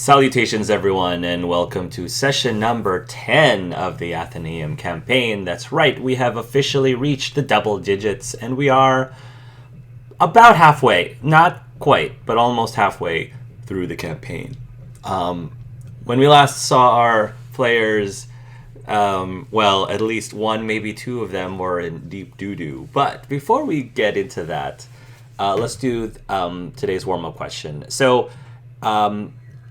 Salutations, everyone, and welcome to session number 10 of the Athenaeum campaign. That's right, we have officially reached the double digits, and we are about halfway. Not quite, but almost halfway through the campaign. When we last saw our players, at least one, maybe two of them were in deep doo-doo. But before we get into that, let's do today's warm-up question. So,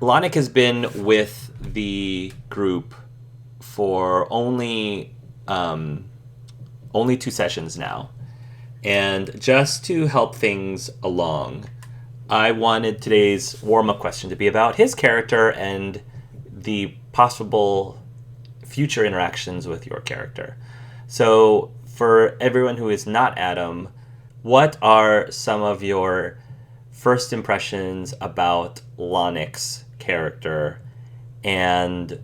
Lonix has been with the group for only 2 sessions now. And just to help things along, I wanted today's warm-up question to be about his character and the possible future interactions with your character. So for everyone who is not Adam, what are some of your first impressions about Lonix character, and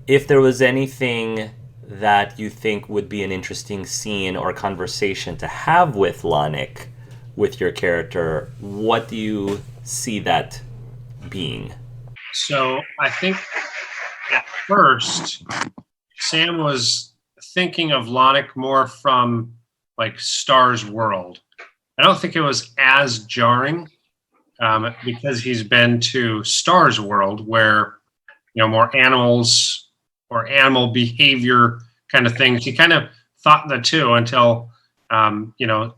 if there was anything that you think would be an interesting scene or conversation to have with Lonix with your character, what do you see that being? So I think at first Sam was thinking of Lonix more from like Star's world. I don't think it was as jarring because he's been to Star's world where, more animals or animal behavior kind of things. He kind of thought the two until,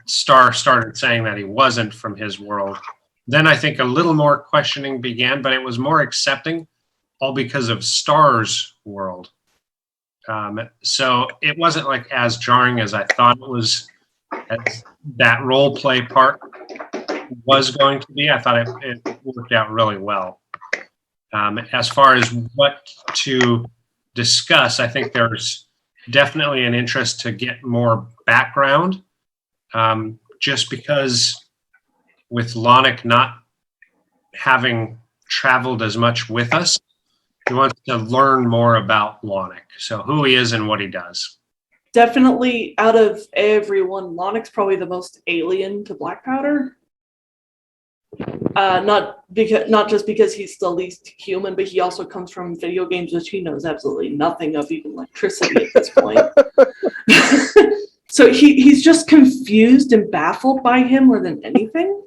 Star started saying that he wasn't from his world. Then I think a little more questioning began, but it was more accepting, all because of Star's world. So it wasn't like as jarring as I thought it was. That role play part was going to be. I thought it worked out really well. As far as what to discuss, I think there's definitely an interest to get more background, just because with Lonix not having traveled as much with us, he wants to learn more about Lonix, so who he is and what he does. Definitely, out of everyone, Lonix probably the most alien to Black Powder. Not just because he's the least human, but he also comes from video games, which he knows absolutely nothing of, even electricity at this point. So he's just confused and baffled by him more than anything.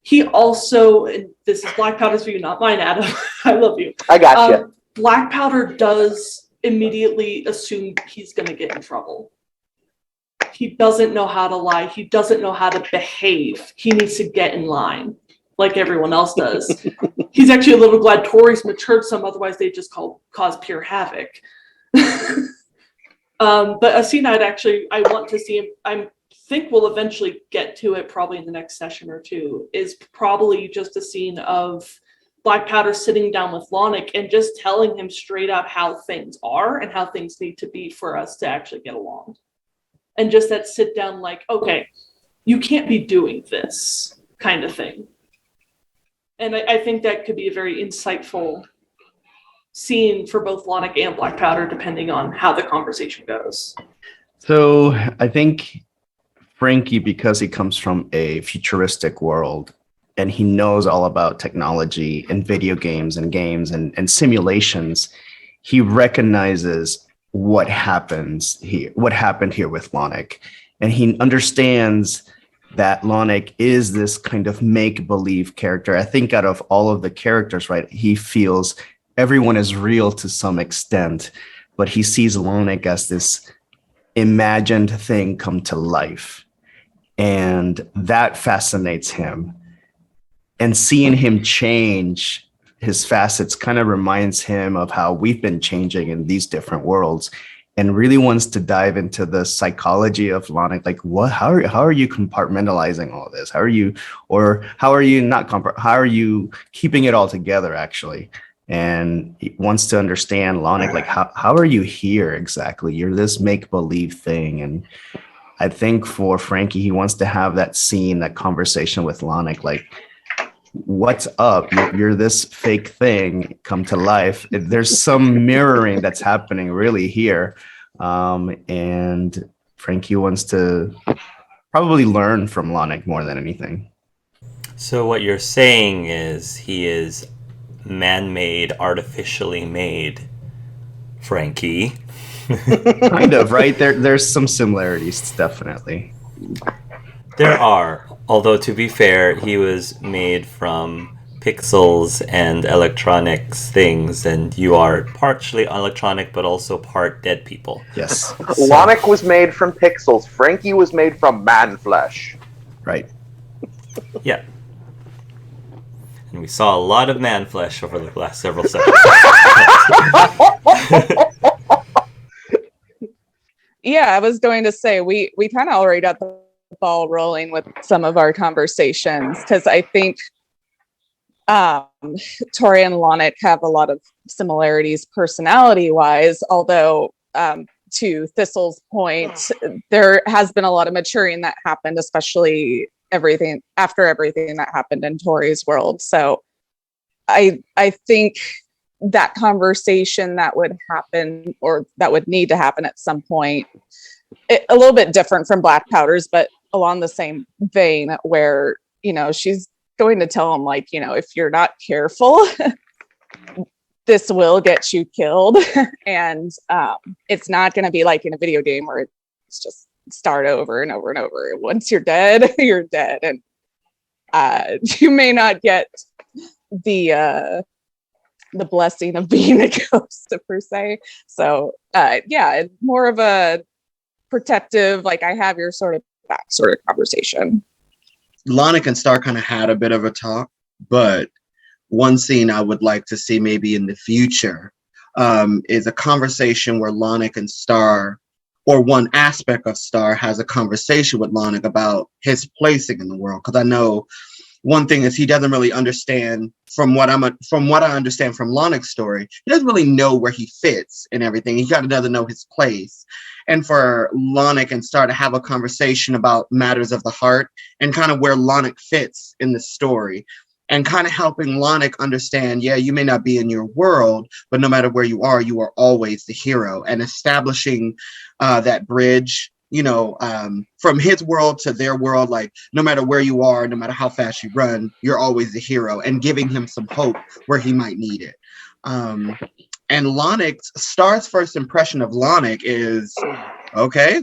He also, and this is Black Powder's view, not mine, Adam. I love you. I got you. Black Powder does immediately assume he's going to get in trouble. He doesn't know how to lie. He doesn't know how to behave. He needs to get in line like everyone else does. He's actually a little glad Tori's matured some, otherwise they just cause pure havoc. But a scene I want to see him, I think we'll eventually get to it probably in the next session or two, is probably just a scene of Black Powder sitting down with Lonix and just telling him straight up how things are and how things need to be for us to actually get along. And just that sit down like, okay, you can't be doing this kind of thing. And I think that could be a very insightful scene for both Lonix and Black Powder, depending on how the conversation goes. So I think Frankie, because he comes from a futuristic world, and he knows all about technology and video games and simulations, he recognizes what happened here with Lonix. And he understands that Lonix is this kind of make-believe character. I think out of all of the characters, right, he feels everyone is real to some extent, but he sees Lonix as this imagined thing come to life. And that fascinates him. And seeing him change his facets kind of reminds him of how we've been changing in these different worlds, and really wants to dive into the psychology of Lonix. Like, how are you compartmentalizing all this? How are you keeping it all together, actually? And he wants to understand Lonix, like, how are you here exactly? You're this make-believe thing. And I think for Frankie, he wants to have that scene, that conversation with Lonix, like, what's up? You're this fake thing come to life. There's some mirroring that's happening really here. And Frankie wants to probably learn from Lonix more than anything. So what you're saying is he is man-made, artificially made Frankie. Kind of, right? There's some similarities, definitely. There are, although to be fair, he was made from pixels and electronics things, and you are partially electronic but also part dead people. Yes. Lonix was made from pixels. Frankie was made from man flesh. Right. Yeah. And we saw a lot of man flesh over the last several sessions. Yeah, I was going to say we kind of already got the ball rolling with some of our conversations, because I think Tori and Lonix have a lot of similarities personality wise, although to Thistle's point, there has been a lot of maturing that happened, especially after everything that happened in Tori's world. So I think that conversation that would happen, or that would need to happen at some point, a little bit different from Black Powder's, but along the same vein, where, she's going to tell him, like, if you're not careful, this will get you killed. And it's not going to be like in a video game where it's just start over and over and over. Once you're dead, you're dead. And you may not get the blessing of being a ghost per se. So more of a protective, like, I have your sort of back sort of conversation. Lonix and Star kind of had a bit of a talk, but one scene I would like to see maybe in the future is a conversation where Lonix and Star, or one aspect of Star, has a conversation with Lonix about his placing in the world. Because I know one thing is he doesn't really understand, from what I understand from Lonix's story, he doesn't really know where he fits in everything. He kind of doesn't know his place. And for Lonix and Star to have a conversation about matters of the heart and kind of where Lonix fits in the story, and kind of helping Lonix understand, yeah, you may not be in your world, but no matter where you are always the hero, and establishing that bridge, from his world to their world, like, no matter where you are, no matter how fast you run, you're always the hero, and giving him some hope where he might need it. And Star's first impression of Lonix is, okay,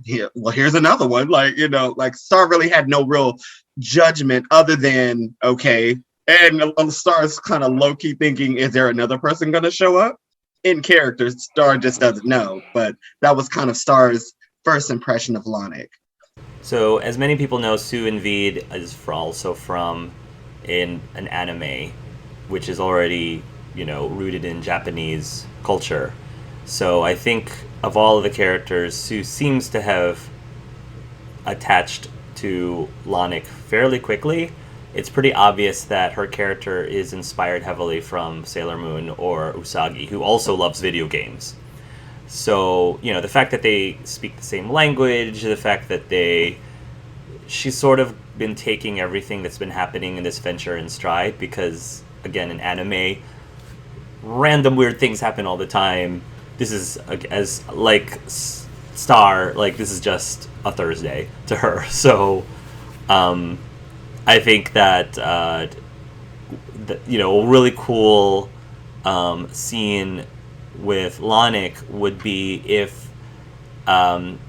here's another one. Like Star really had no real judgment other than, okay. And Star's kind of low-key thinking, is there another person going to show up? In character, Star just doesn't know. But that was kind of Star's first impression of Lonix. So, as many people know, Sue and Veed is also from an anime, which is already, rooted in Japanese culture. So I think of all of the characters, Sue seems to have attached to Lonix fairly quickly. It's pretty obvious that her character is inspired heavily from Sailor Moon or Usagi, who also loves video games. So, the fact that they speak the same language, the fact that she's sort of been taking everything that's been happening in this venture in stride, because, again, in anime, random weird things happen all the time. This is, as like Star, like, this is just a Thursday to her. So, I think that, a really cool scene with Lonix would be if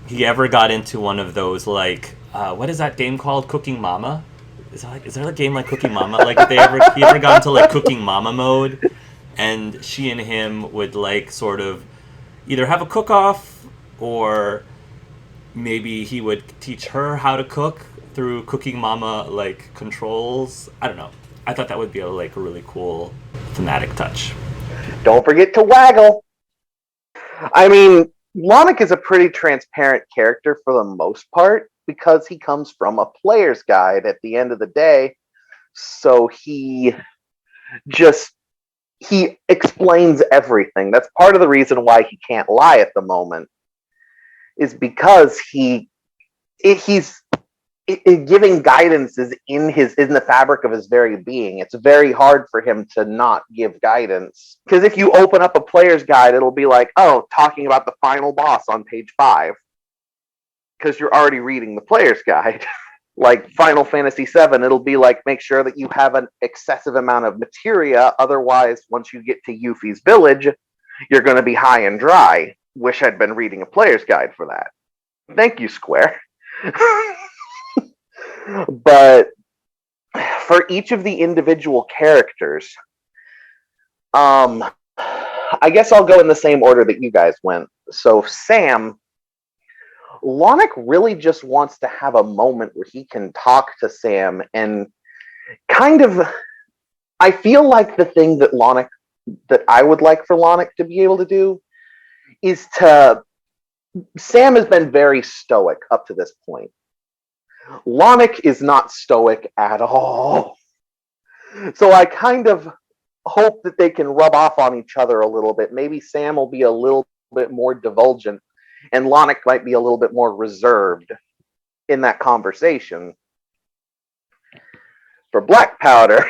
he ever got into one of those, like, what is that game called? Cooking Mama? Is there a game like Cooking Mama? Like, if he ever got into, like, Cooking Mama mode, and she and him would, like, sort of either have a cook-off, or maybe he would teach her how to cook through Cooking Mama, like, controls. I don't know. I thought that would be a really cool thematic touch. Don't forget to waggle. I mean, Lonix is a pretty transparent character for the most part, because he comes from a player's guide at the end of the day. So he explains everything. That's part of the reason why he can't lie at the moment, is because he's giving guidance is in the fabric of his very being. It's very hard for him to not give guidance, because if you open up a player's guide, it'll be like, oh, talking about the final boss on page 5, because you're already reading the player's guide. Like Final Fantasy VII, it'll be like, make sure that you have an excessive amount of materia. Otherwise, once you get to Yuffie's village, you're going to be high and dry. Wish I'd been reading a player's guide for that. Thank you, Square. But for each of the individual characters, I guess I'll go in the same order that you guys went. So Sam, Lonix really just wants to have a moment where he can talk to Sam and kind of, I feel like the thing that I would like for Lonix to be able to do is Sam has been very stoic up to this point. Lonix is not stoic at all. So I kind of hope that they can rub off on each other a little bit. Maybe Sam will be a little bit more divulgent and Lonix might be a little bit more reserved in that conversation. For Black Powder,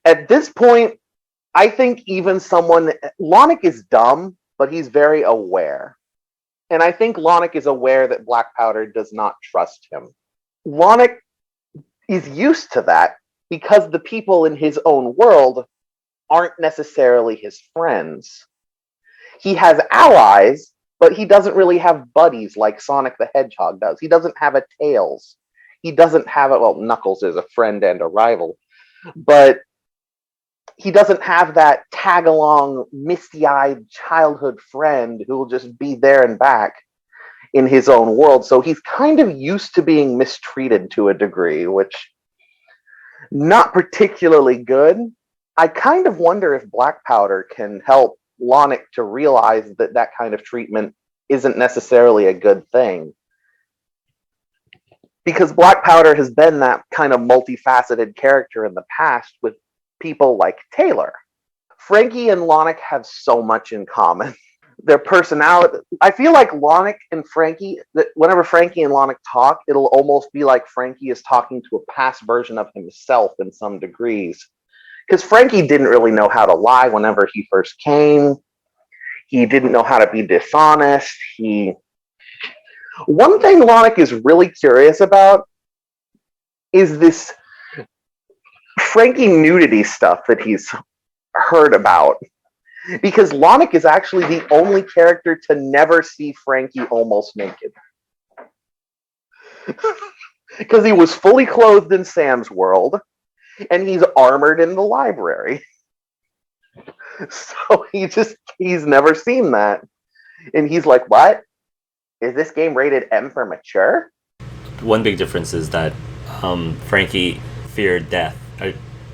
at this point, I think even Lonix is dumb, but he's very aware. And I think Lonix is aware that Black Powder does not trust him. Lonix is used to that because the people in his own world aren't necessarily his friends. He has allies, but he doesn't really have buddies like Sonic the Hedgehog does. He doesn't have a Tails. He doesn't have Knuckles is a friend and a rival, but he doesn't have that tag-along, misty-eyed childhood friend who will just be there and back in his own world. So he's kind of used to being mistreated to a degree, which not particularly good. I kind of wonder if Black Powder can help Lonix to realize that that kind of treatment isn't necessarily a good thing. Because Black Powder has been that kind of multifaceted character in the past with people like Taylor. Frankie and Lonix have so much in common. Their personality, I feel like Lonix and Frankie, that whenever Frankie and Lonix talk, it'll almost be like Frankie is talking to a past version of himself in some degrees. Because Frankie didn't really know how to lie whenever he first came. He didn't know how to be dishonest. One thing Lonix is really curious about is this Frankie nudity stuff that he's heard about. Because Lonix is actually the only character to never see Frankie almost naked. Because he was fully clothed in Sam's world, and he's armored in the library. So he's never seen that. And he's like, what? Is this game rated M for mature? One big difference is that Frankie feared death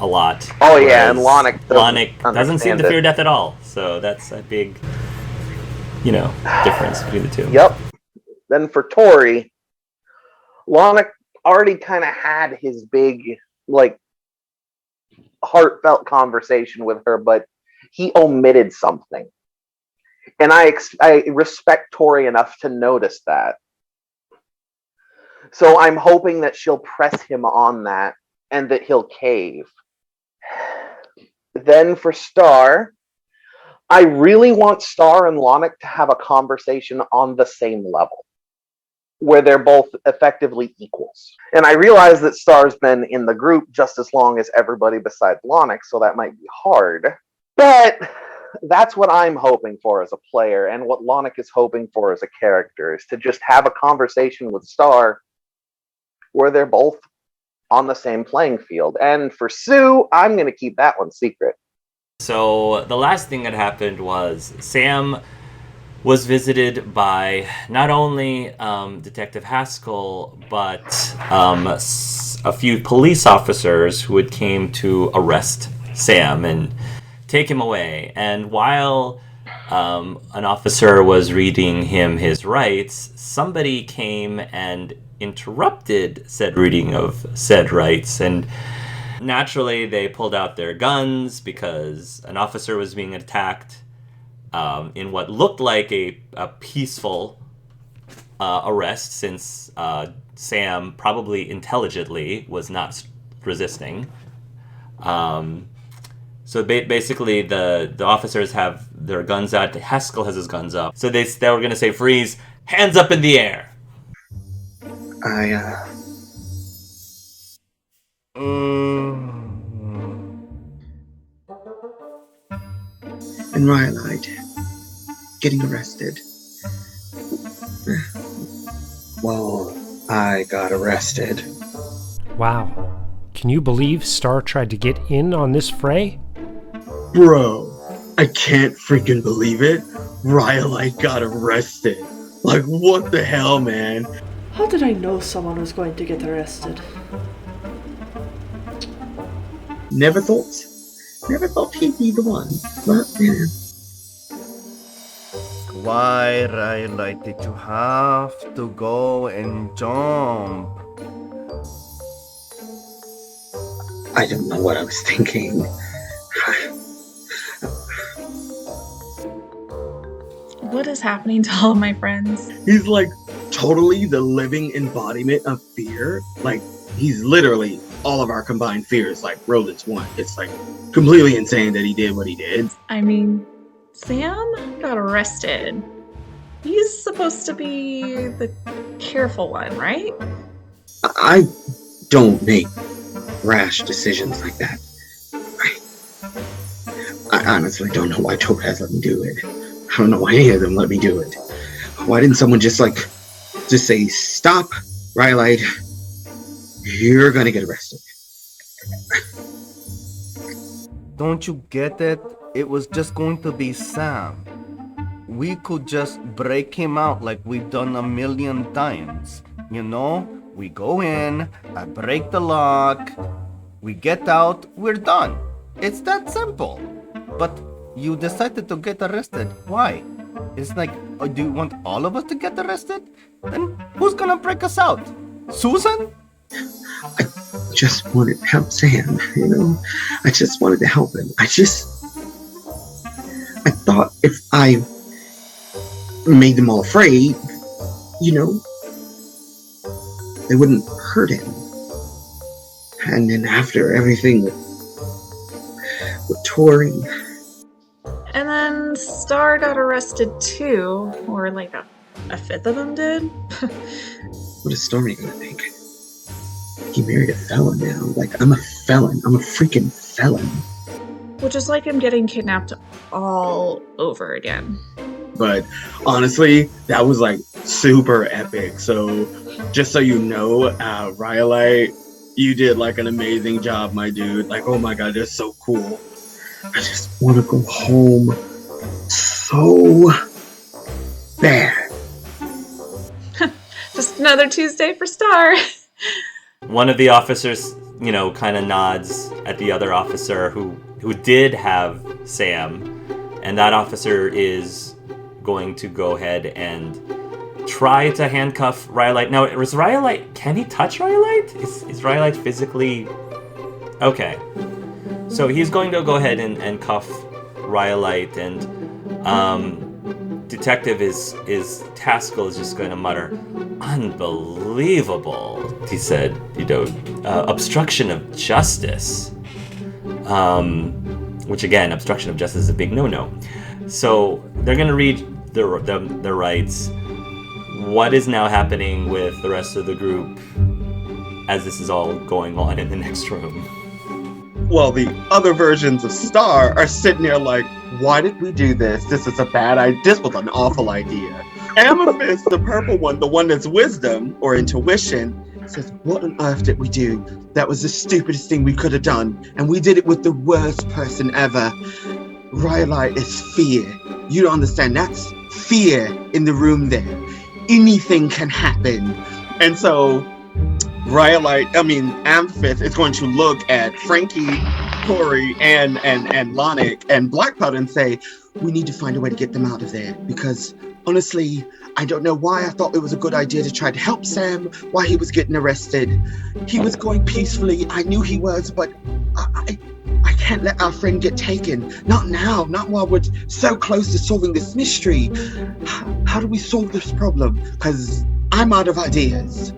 a lot. Oh yeah, and Lonix doesn't seem to fear death at all. So that's a big, difference between the two. Yep. Then for Tori, Lonix already kind of had his big, heartfelt conversation with her, but he omitted something. And I respect Tori enough to notice that. So I'm hoping that she'll press him on that and that he'll cave. Then for Star, I really want Star and Lonix to have a conversation on the same level, where they're both effectively equals. And I realize that Star's been in the group just as long as everybody besides Lonix, so that might be hard. But that's what I'm hoping for as a player, and what Lonix is hoping for as a character, is to just have a conversation with Star where they're both on the same playing field. And for Sue, I'm going to keep that one secret. So the last thing that happened was Sam was visited by not only Detective Haskell, but a few police officers who had came to arrest Sam and take him away. And while an officer was reading him his rights, somebody came and interrupted said reading of said rights. And naturally, they pulled out their guns because an officer was being attacked in what looked like a peaceful arrest, since Sam, probably intelligently, was not resisting. So basically, the officers have their guns out. Haskell has his guns up. So they were going to say, freeze, hands up in the air. And Rhyolite getting arrested. Well, I got arrested. Wow. Can you believe Star tried to get in on this fray? Bro, I can't freaking believe it. Rhyolite got arrested. Like, what the hell, man? How did I know someone was going to get arrested? Never thought he'd be the one. But, yeah. Why, Rhyolite, did you have to go and jump? I don't know what I was thinking. What is happening to all of my friends? He's like totally the living embodiment of fear. Like, he's literally all of our combined fears, like rolled as one. It's like completely insane that he did what he did. I mean, Sam got arrested. He's supposed to be the careful one, right? I don't make rash decisions like that. I honestly don't know why Topaz let me do it. I don't know why any of them let me do it. Why didn't someone just say, stop, Rhyolite, you're gonna get arrested. Don't you get it? It was just going to be Sam. We could just break him out like we've done a million times. You know? We go in, I break the lock, we get out, we're done. It's that simple. But you decided to get arrested. Why? It's like, do you want all of us to get arrested? Then who's gonna break us out? Susan? I just wanted to help Sam, you know? I just wanted to help him. I thought if I made them all afraid, you know, they wouldn't hurt him. And then after everything with Tori. And then Star got arrested too, or like a fifth of them did. What is Stormy gonna think? He married a felon now. Like, I'm a felon. I'm a freaking felon. Which is like him getting kidnapped all over again. But honestly, that was like super epic. So just so you know, Rhyolite, you did like an amazing job, my dude. Like, oh my god, they're so cool. I just want to go home so bad. Just another Tuesday for Star. One of the officers, kind of nods at the other officer who did have Sam, and that officer is going to go ahead and try to handcuff Rhyolite. Now, is Rhyolite, can he touch Rhyolite? Is Rhyolite physically... Okay. So he's going to go ahead and cuff Rhyolite, and Detective Taskell is just going to mutter, "Unbelievable," he said, obstruction of justice. Which again, obstruction of justice is a big no-no. So they're going to read their rights. What is now happening with the rest of the group as this is all going on in the next room? Well, the other versions of Star are sitting there like, why did we do this? This is a bad idea. This was an awful idea. Amethyst, the purple one, the one that's wisdom or intuition, says, what on earth did we do? That was the stupidest thing we could have done. And we did it with the worst person ever. Rhyolite is fear. You don't understand. That's fear in the room there. Anything can happen. And so Amethyst is going to look at Frankie, Tori, and Lonix and Black Powder and say, we need to find a way to get them out of there. Because honestly, I don't know why I thought it was a good idea to try to help Sam while he was getting arrested. He was going peacefully. I knew he was, but I can't let our friend get taken. Not now, not while we're so close to solving this mystery. How do we solve this problem? Because I'm out of ideas.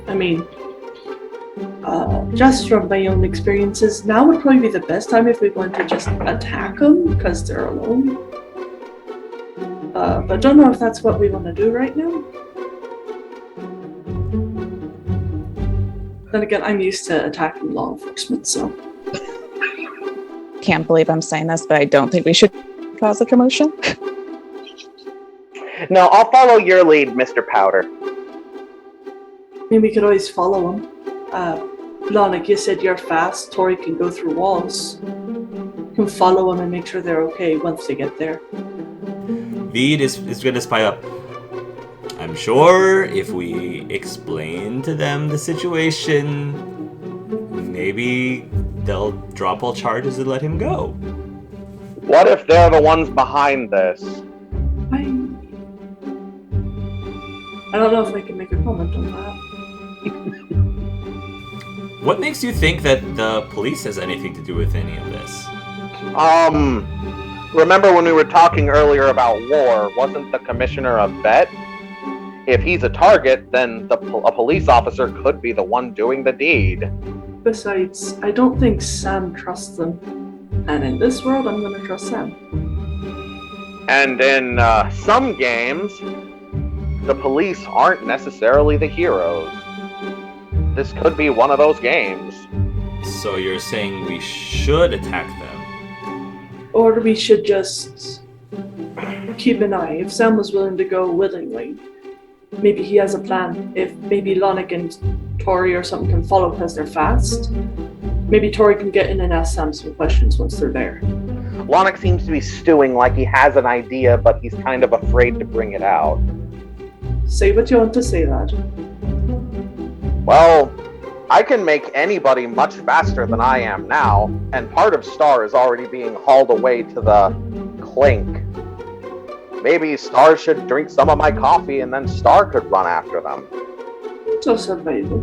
I mean, just from my own experiences, now would probably be the best time if we want to just attack them because they're alone. But don't know if that's what we want to do right now. Then again, I'm used to attacking law enforcement, so. Can't believe I'm saying this, but I don't think we should cause a commotion. No, I'll follow your lead, Mr. Powder. Maybe we could always follow him. Lonix, you said you're fast. Tori can go through walls. You can follow him and make sure they're okay once they get there. Veed is going to spy up. I'm sure if we explain to them the situation, maybe they'll drop all charges and let him go. What if they're the ones behind this? I don't know if I can make a comment on that. What makes you think that the police has anything to do with any of this? Remember when we were talking earlier about war, wasn't the commissioner a vet? If he's a target, then a police officer could be the one doing the deed. Besides, I don't think Sam trusts them. And in this world, I'm gonna trust Sam. And in some games, the police aren't necessarily the heroes. This could be one of those games. So you're saying we should attack them? Or we should just keep an eye. If Sam was willing to go willingly, maybe he has a plan. If maybe Lonix and Tori or something can follow because they're fast, maybe Tori can get in and ask Sam some questions once they're there. Lonix seems to be stewing like he has an idea, but he's kind of afraid to bring it out. Say what you want to say, lad. Well, I can make anybody much faster than I am now, and part of Star is already being hauled away to the clink. Maybe Star should drink some of my coffee and then Star could run after them. It's also available.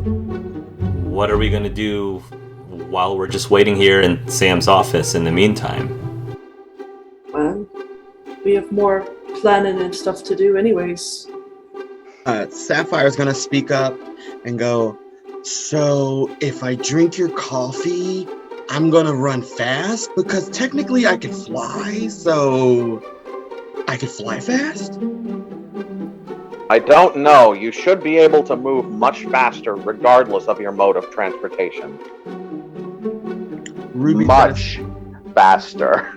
What are we going to do while we're just waiting here in Sam's office in the meantime? Well, we have more planning and stuff to do anyways. Sapphire's gonna speak up and go, so if I drink your coffee, I'm gonna run fast? Because technically I can fly, so I can fly fast? I don't know. You should be able to move much faster regardless of your mode of transportation. Ruby much faster.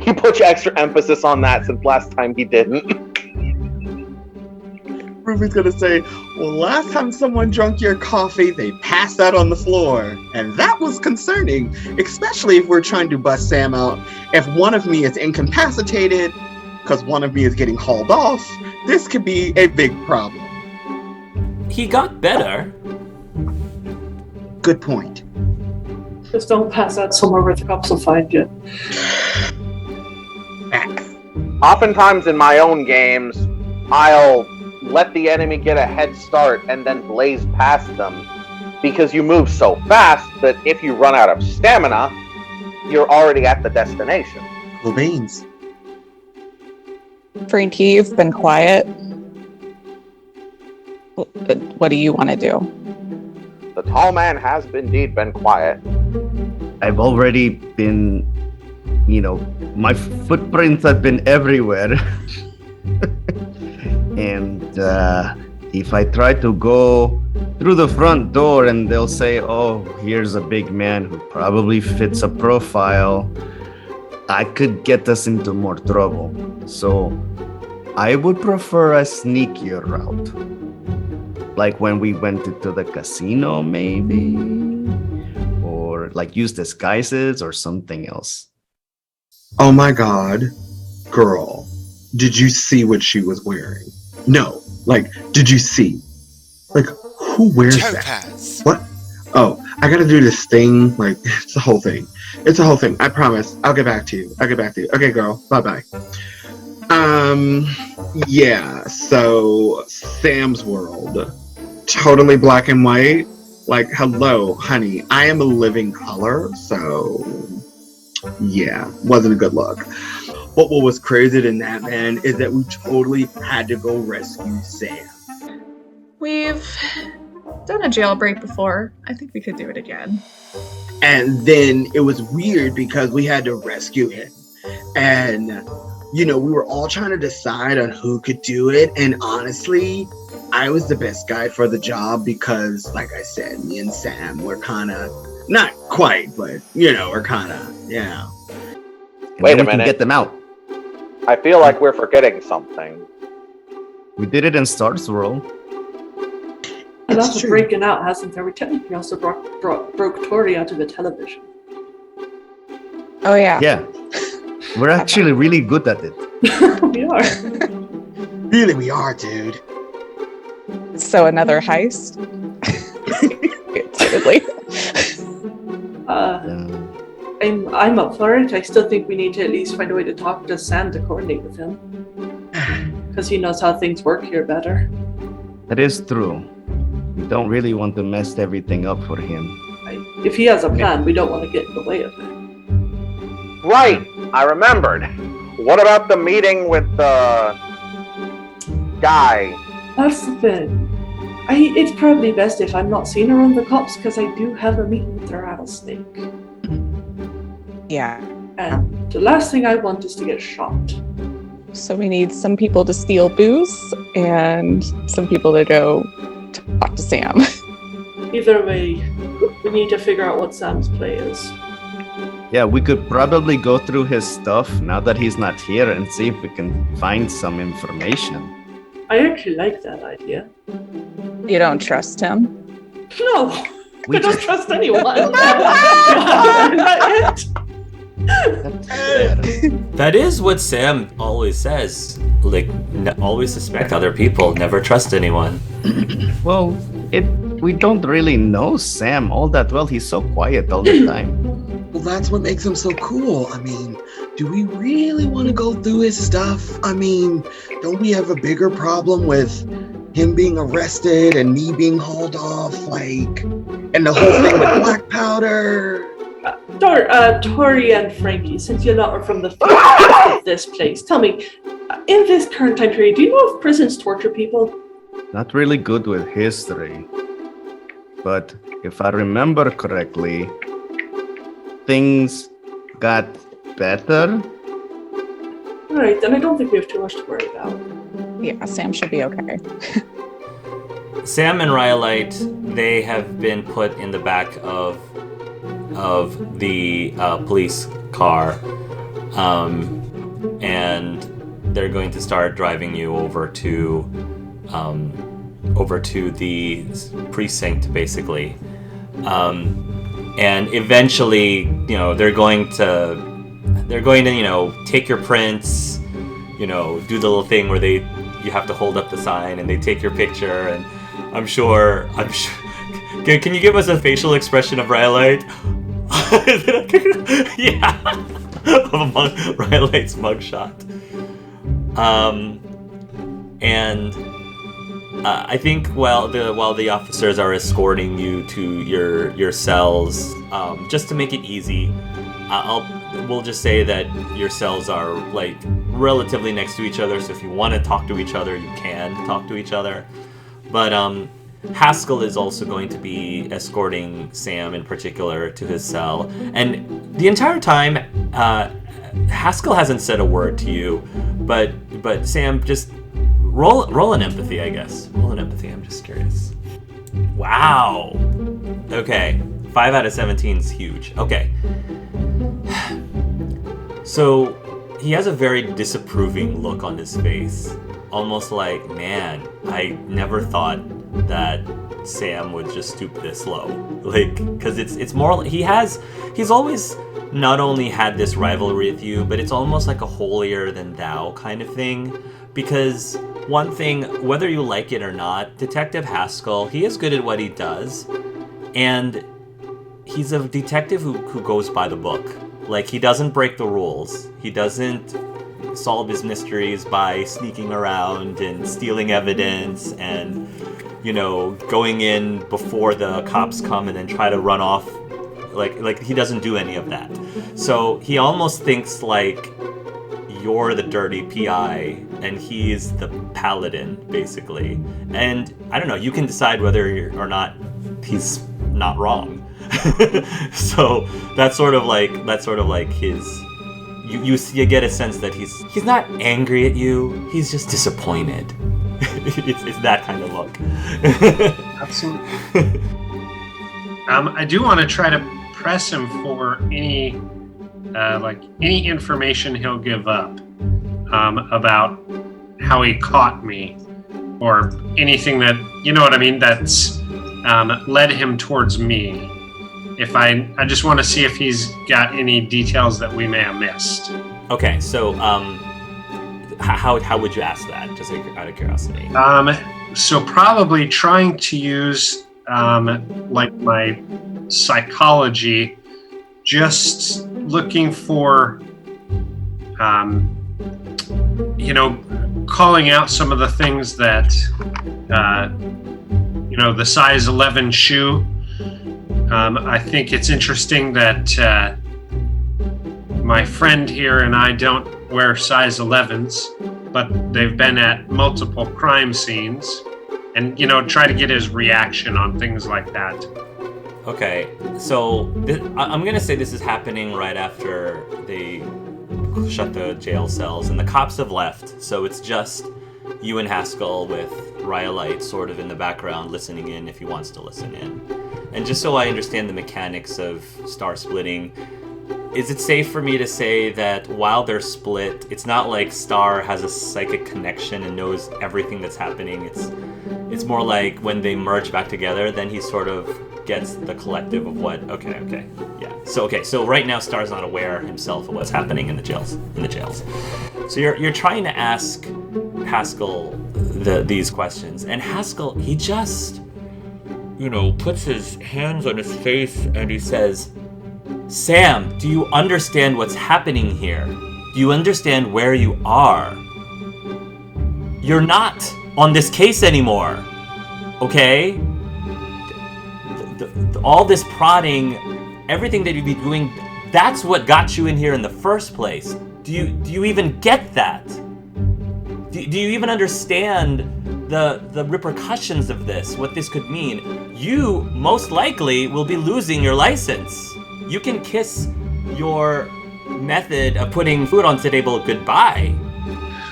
He put extra emphasis on that since last time he didn't. Ruby's gonna say, well, last time someone drank your coffee, they passed out on the floor. And that was concerning, especially if we're trying to bust Sam out. If one of me is incapacitated, because one of me is getting hauled off, this could be a big problem. He got better. Good point. Just don't pass out somewhere where the cops will find you. Oftentimes in my own games, I'll let the enemy get a head start and then blaze past them, because you move so fast that if you run out of stamina, you're already at the destination. Cool beans. Frankie, you've been quiet. What do you want to do? The tall man has indeed been quiet. I've already been, my footprints have been everywhere. And if I try to go through the front door and they'll say, oh, here's a big man who probably fits a profile, I could get us into more trouble. So I would prefer a sneakier route. Like when we went to the casino, maybe? Or like use disguises or something else. Oh my god, girl, did you see what she was wearing? No, did you see? Who wears Topaz. that? What? Oh, I gotta do this thing, it's a whole thing. It's a whole thing, I promise. I'll get back to you. Okay, girl, bye-bye. Yeah, so Sam's world. Totally black and white. Hello, honey, I am a living color, so yeah, wasn't a good look. But what was crazy than that, man, is that we totally had to go rescue Sam. We've done a jailbreak before. I think we could do it again. And then it was weird because we had to rescue him. And we were all trying to decide on who could do it. And honestly, I was the best guy for the job because, like I said, me and Sam were kind of, not quite, but, we're kind of, And Wait then a we can minute. get them out. I feel like we're forgetting something. We did it in Star's World. And It's after true. breaking out, hasn't there? We technically also broke Tori out of the television. Oh yeah. Yeah. We're actually really good at it. We are. Really, we are, dude. So another heist. Excitedly. I'm up for it. I still think we need to at least find a way to talk to Sam to coordinate with him. Because he knows how things work here better. That is true. We don't really want to mess everything up for him. If he has a plan, we don't want to get in the way of it. Right, I remembered. What about the meeting with the guy? That's the thing. It's probably best if I'm not seen around the cops because I do have a meeting with the rattlesnake. Yeah. And the last thing I want is to get shot. So we need some people to steal booze and some people to go talk to Sam. Either way, we need to figure out what Sam's play is. Yeah, we could probably go through his stuff now that he's not here and see if we can find some information. I actually like that idea. You don't trust him? No, We I don't just- trust anyone. Not yet. That is what Sam always says. Like, always suspect other people, never trust anyone. Well, we don't really know Sam all that well. He's so quiet all the time. Well, that's what makes him so cool. I mean, do we really want to go through his stuff? I mean, don't we have a bigger problem with him being arrested and me being hauled off, and the whole thing with black powder? Tori and Frankie, since you're not from the future of this place, tell me, in this current time period, do you know if prisons torture people? Not really good with history. But if I remember correctly, things got better. Alright, then I don't think we have too much to worry about. Yeah, Sam should be okay. Sam and Rhyolite, they have been put in the back of the police car, and they're going to start driving you over to the precinct, basically, and eventually, they're going to take your prints, do the little thing where you have to hold up the sign and they take your picture, and I'm sure. Can you give us a facial expression of Rhyolite? Yeah, of Rhyolite's mugshot. And I think while the officers are escorting you to your cells, just to make it easy, we'll just say that your cells are relatively next to each other. So if you want to talk to each other, you can talk to each other. But Haskell is also going to be escorting Sam in particular to his cell, and the entire time, Haskell hasn't said a word to you, but Sam, just roll an empathy, I guess. Roll an empathy. I'm just curious. Wow. Okay, 5 out of 17 is huge. Okay. So he has a very disapproving look on his face. Almost like, man, I never thought that Sam would just stoop this low. Because it's more, he's always not only had this rivalry with you, but it's almost like a holier than thou kind of thing. Because one thing, whether you like it or not, Detective Haskell, he is good at what he does. And he's a detective who goes by the book. He doesn't break the rules. He doesn't solve his mysteries by sneaking around and stealing evidence and, going in before the cops come and then try to run off. He doesn't do any of that. So he almost thinks you're the dirty PI and he's the paladin, basically. And I don't know, you can decide whether or not he's not wrong. So that's sort of like his, you get a sense that he's not angry at you. He's just disappointed. It's that kind of look. Absolutely. I do want to try to press him for any information he'll give up about how he caught me, or anything that, you know what I mean, that's led him towards me. If I just want to see if he's got any details that we may have missed. Okay, so how would you ask that, just out of curiosity? So probably trying to use like my psychology, just looking for calling out some of the things that the size 11 shoe. I think it's interesting that my friend here and I don't wear size 11s, but they've been at multiple crime scenes, and try to get his reaction on things like that. Okay, so I'm gonna say this is happening right after they shut the jail cells and the cops have left, so it's just you and Haskell with Rhyolite sort of in the background listening in if he wants to listen in. And just so I understand the mechanics of star splitting, is it safe for me to say that while they're split, it's not like Star has a psychic connection and knows everything that's happening? It's more like when they merge back together, then he sort of gets the collective of what. Okay, yeah. So right now Star's not aware himself of what's happening in the jails. So you're trying to ask Haskell these questions, and Haskell, he just puts his hands on his face and he says, Sam, do you understand what's happening here? Do you understand where you are? You're not on this case anymore, okay? All this prodding, everything that you'd be doing, that's what got you in here in the first place. Do you even get that? Do you even understand the repercussions of this, what this could mean? You most likely will be losing your license. You can kiss your method of putting food on the table goodbye.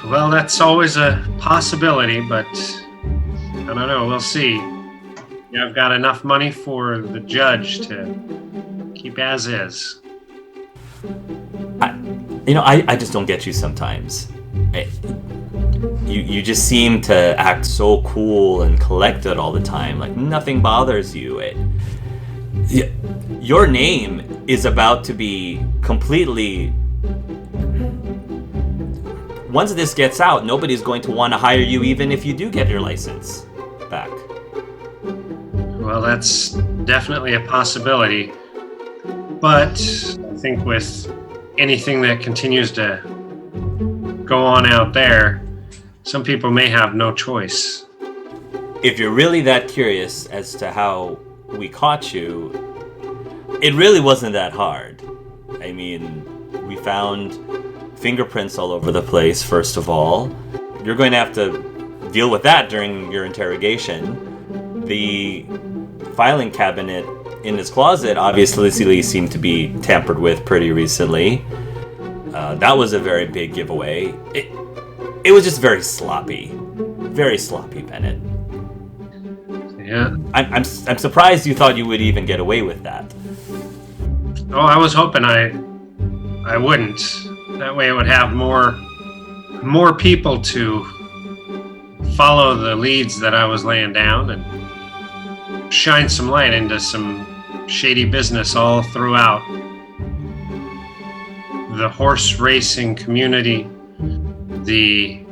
Well, that's always a possibility, but I don't know. We'll see. I've got enough money for the judge to keep as is. I just don't get you sometimes. You just seem to act so cool and collected all the time, like nothing bothers you. Your name is about to be completely... Once this gets out, nobody's going to want to hire you even if you do get your license back. Well, that's definitely a possibility. But I think with anything that continues to go on out there, some people may have no choice. If you're really that curious as to how we caught you, it really wasn't that hard. I mean, we found fingerprints all over the place, first of all. You're going to have to deal with that during your interrogation. The filing cabinet in his closet obviously seemed to be tampered with pretty recently. That was a very big giveaway. It was just very sloppy, Bennett. Yeah. I'm surprised you thought you would even get away with that. Oh, I was hoping I wouldn't. That way it would have more people to follow the leads that I was laying down and shine some light into some shady business all throughout the horse racing community, the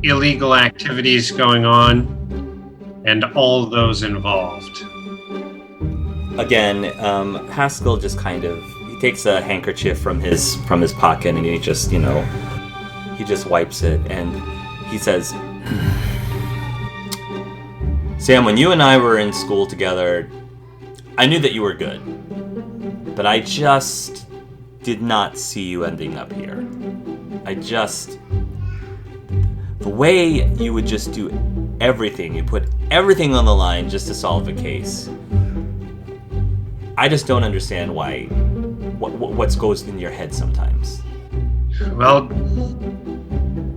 illegal activities going on, and all those involved. Again, Haskell just he takes a handkerchief from his pocket and he just wipes it and he says, Sam, when you and I were in school together, I knew that you were good, but I just did not see you ending up here. The way you would just do everything, you put everything on the line just to solve a case. I just don't understand what goes in your head sometimes. Well,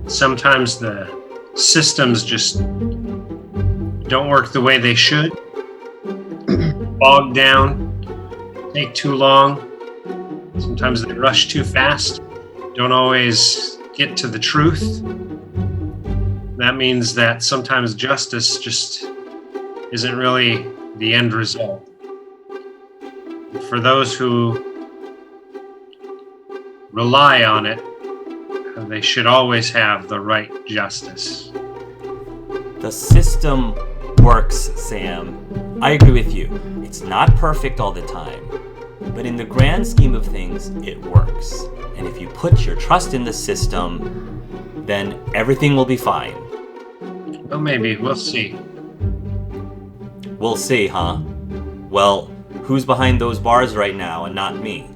sometimes the systems just don't work the way they should. Bog down, take too long. Sometimes they rush too fast, don't always get to the truth. That means that sometimes justice just isn't really the end result. For those who rely on it, they should always have the right justice. The system works, Sam. I agree with you. It's not perfect all the time, but in the grand scheme of things, it works. And if you put your trust in the system, then everything will be fine. Well, maybe. We'll see. We'll see, huh? Well, who's behind those bars right now and not me?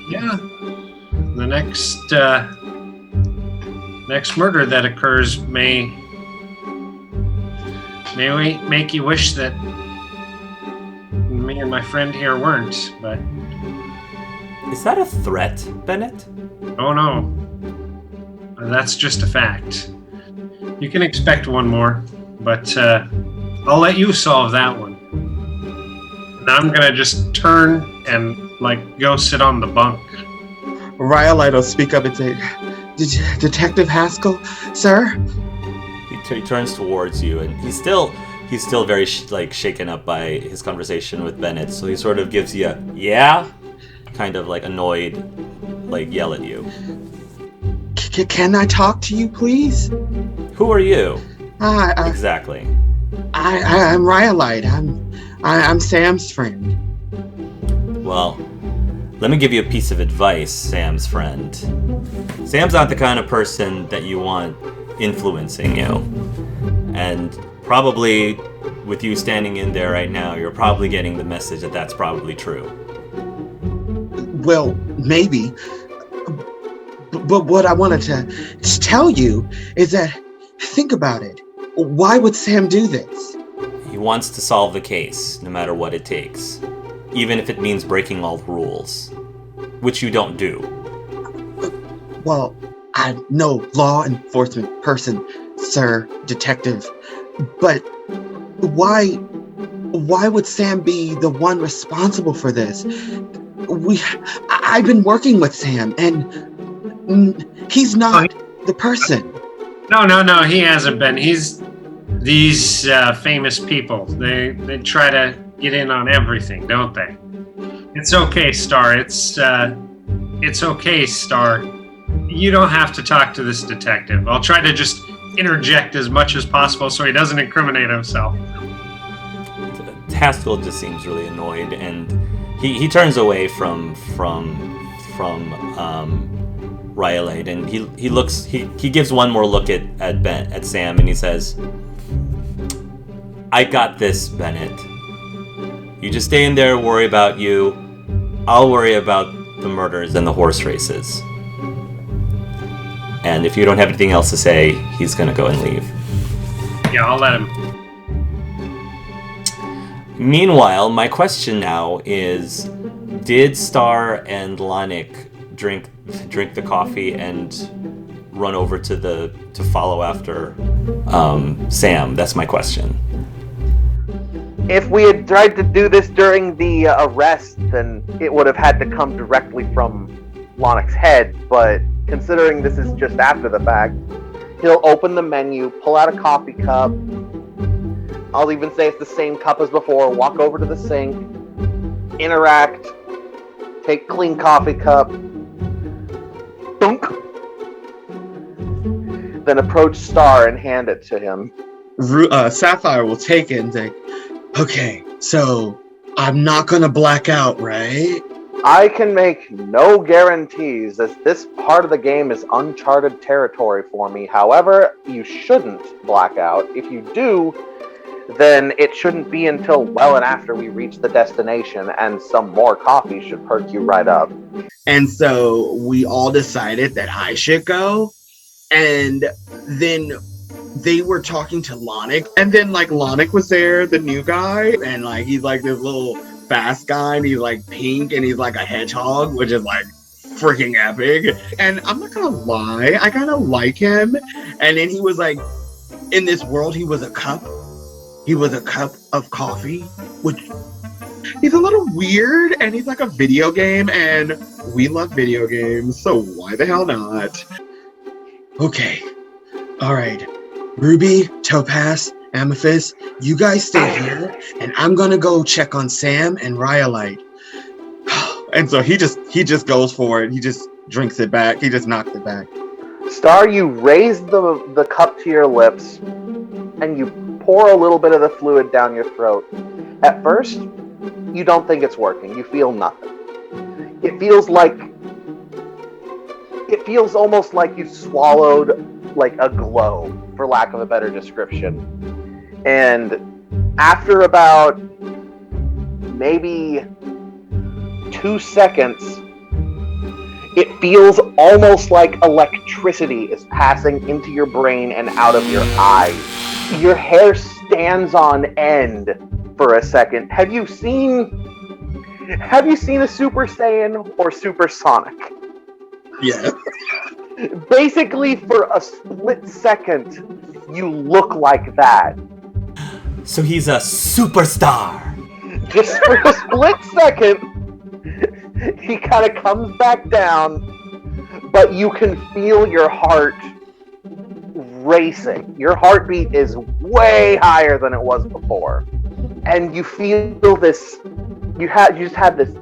Yeah. The next murder that occurs may make you wish that me and my friend here weren't, but... Is that a threat, Bennett? Oh no. That's just a fact. You can expect one more, but I'll let you solve that one. And I'm gonna just turn and, go sit on the bunk. Rhyolite will speak up and say, Detective Haskell, sir? He turns towards you, and he's still very shaken up by his conversation with Bennett. So he sort of gives you a yeah, kind of annoyed, yell at you. Can I talk to you, please? Who are you? Exactly. I'm Rhyolite. I'm Sam's friend. Well, let me give you a piece of advice, Sam's friend. Sam's not the kind of person that you want influencing you. And probably with you standing in there right now, you're probably getting the message that that's probably true. Well, maybe. But what I wanted to tell you is that, think about it. Why would Sam do this? He wants to solve the case, no matter what it takes. Even if it means breaking all the rules. Which you don't do. Well, I'm no law enforcement person, sir, detective. But why would Sam be the one responsible for this? I've been working with Sam, and he's not the person. No, he hasn't been. He's these famous people. They try to get in on everything, don't they? It's okay, Star. It's okay, Star. You don't have to talk to this detective. I'll try to just interject as much as possible so he doesn't incriminate himself. Haskell just seems really annoyed, and he turns away from Rhyolite, and he gives one more look at Sam, and he says, "I got this, Bennett. You just stay in there, worry about you. I'll worry about the murders and the horse races." And if you don't have anything else to say, he's gonna go and leave. Yeah, I'll let him. Meanwhile, my question now is, did Star and Lonix drink the coffee and run over to follow after Sam? That's my question. If we had tried to do this during the arrest, then it would have had to come directly from Lonix's head, but considering this is just after the fact, he'll open the menu, pull out a coffee cup. I'll even say it's the same cup as before, walk over to the sink, interact, take clean coffee cup, dunk, then approach Star and hand it to him. Sapphire will take it and say, okay, so I'm not gonna black out, right? I can make no guarantees, as this part of the game is uncharted territory for me. However, you shouldn't black out. If you do, then it shouldn't be until well and after we reach the destination, and some more coffee should perk you right up. And so we all decided that I should go, and then they were talking to Lonix, and then Lonix was there, the new guy, and he's this little fast guy, and he's pink, and he's a hedgehog, which is freaking epic. And I'm not gonna lie, I kind of like him. And then he was like, in this world, he was a cup. He was a cup of coffee, which he's a little weird, and he's like a video game, and we love video games, so why the hell not? Okay, all right, Ruby, Topaz, Amethyst, you guys stay here, and I'm gonna go check on Sam and Rhyolite. And so he just goes for it. He just drinks it back. He just knocks it back. Star, you raise the cup to your lips, and you pour a little bit of the fluid down your throat. At first, you don't think it's working. You feel nothing. It feels almost like you swallowed like a globe, for lack of a better description. And after about maybe 2 seconds, it feels almost like electricity is passing into your brain and out of your eyes. Your hair stands on end for a second. Have you seen a Super Saiyan or Super Sonic? Yeah. Basically, for a split second, you look like that. So he's a superstar. Just for a split second, he kind of comes back down, but you can feel your heart racing. Your heartbeat is way higher than it was before. And you feel this, you just have this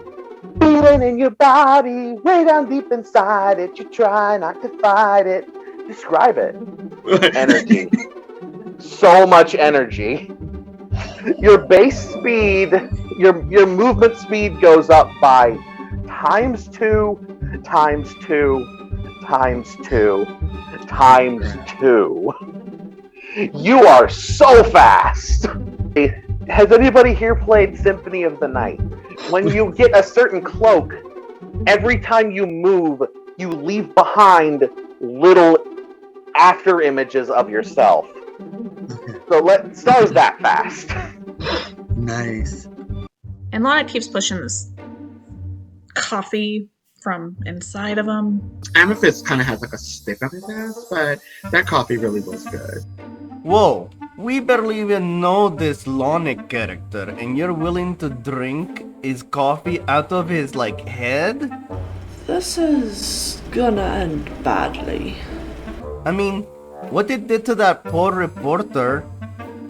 feeling in your body, way down deep inside it. You try not to fight it. Describe it. Energy. So much energy. Your base speed, your movement speed goes up by times 2, times 2, times 2, times 2. You are so fast. Has anybody here played Symphony of the Night? When you get a certain cloak, every time you move, you leave behind little after images of yourself. So Star's that fast. Nice. And Lana keeps pushing this coffee from inside of him. Amethyst kind of has like a stick up his ass, but that coffee really was good. Whoa, we barely even know this Lonix character, and you're willing to drink his coffee out of his, head? This is gonna end badly. I mean, what it did to that poor reporter,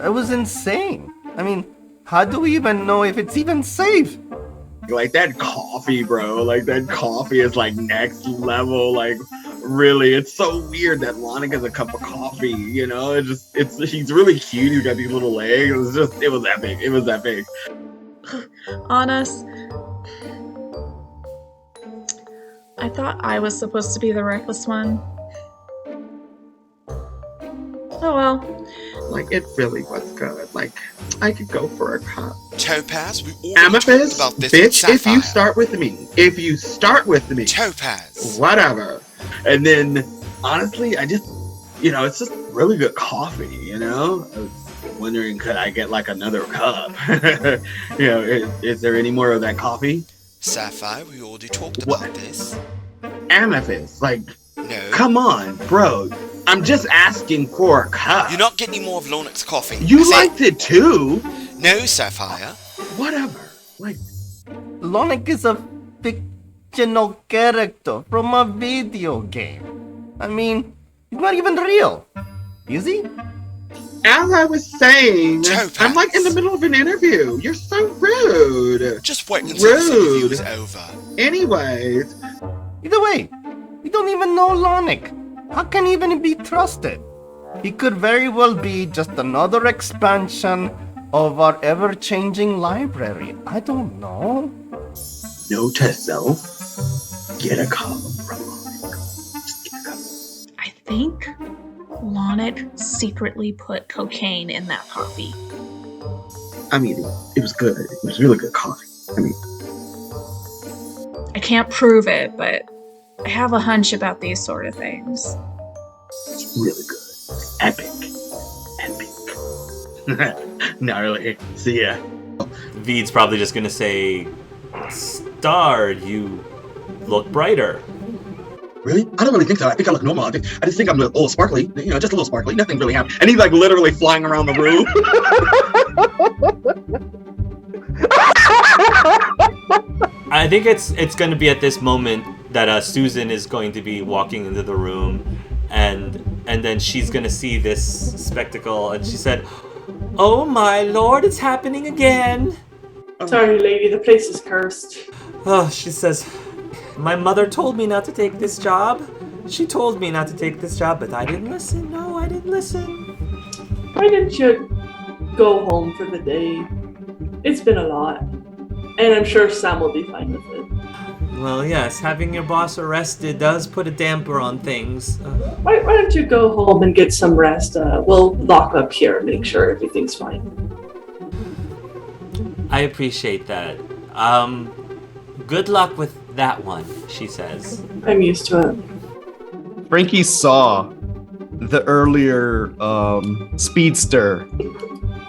it was insane. I mean, how do we even know if it's even safe? Like that coffee, bro. Like that coffee is like next level. Like really, it's so weird that Lonix has a cup of coffee. You know, he's really cute. He's got these little legs. It was epic. It was epic. Honest, I thought I was supposed to be the reckless one. Oh well. Like it really was good. Like I could go for a cup. Topaz, we already Amethyst, talked about this bitch, with if you Sapphire. start with me, Topaz. whatever. And then, honestly, I just, it's just really good coffee, I was wondering, could I get like another cup? Is there any more of that coffee? Sapphire, we already talked What? about this. Amethyst, No. come on, bro. I'm just asking for a cup. You're not getting more of Lonix coffee. You That's liked it too. No, Sapphire. Whatever. Lonix is a fictional character from a video game. I mean, he's not even real, is he? As I was saying, Topaz. I'm in the middle of an interview. You're so rude. Just wait until this interview Rude. is over. Anyways, Either way, we don't even know Lonix. How can he even be trusted? He could very well be just another expansion of our ever-changing library. I don't know. note to self, get a cup from Lonix. Just get a cup. I think Lonix secretly put cocaine in that coffee. I mean, it was good. It was really good coffee. I can't prove it, but I have a hunch about these sort of things. It's really good. It's epic. Gnarly. See ya. Veed's probably just gonna say, Star, you look brighter. Really? I don't really think so. I think I look normal. I just think I'm a little sparkly. You know, just a little sparkly. Nothing really happened. And he's like literally flying around the room. I think it's going to be at this moment that Susan is going to be walking into the room, and then she's going to see this spectacle, and she said, "Oh my lord, it's happening again." Sorry, lady, the place is cursed. Oh, she says, "My mother told me not to take this job. She told me not to take this job, but I didn't listen. No, I didn't listen." Why didn't you go home for the day? It's been a lot. And I'm sure Sam will be fine with it. Well, yes, having your boss arrested does put a damper on things. Why don't you go home and get some rest? We'll lock up here and make sure everything's fine. I appreciate that. Good luck with that one, she says. I'm used to it. Frankie saw the earlier speedster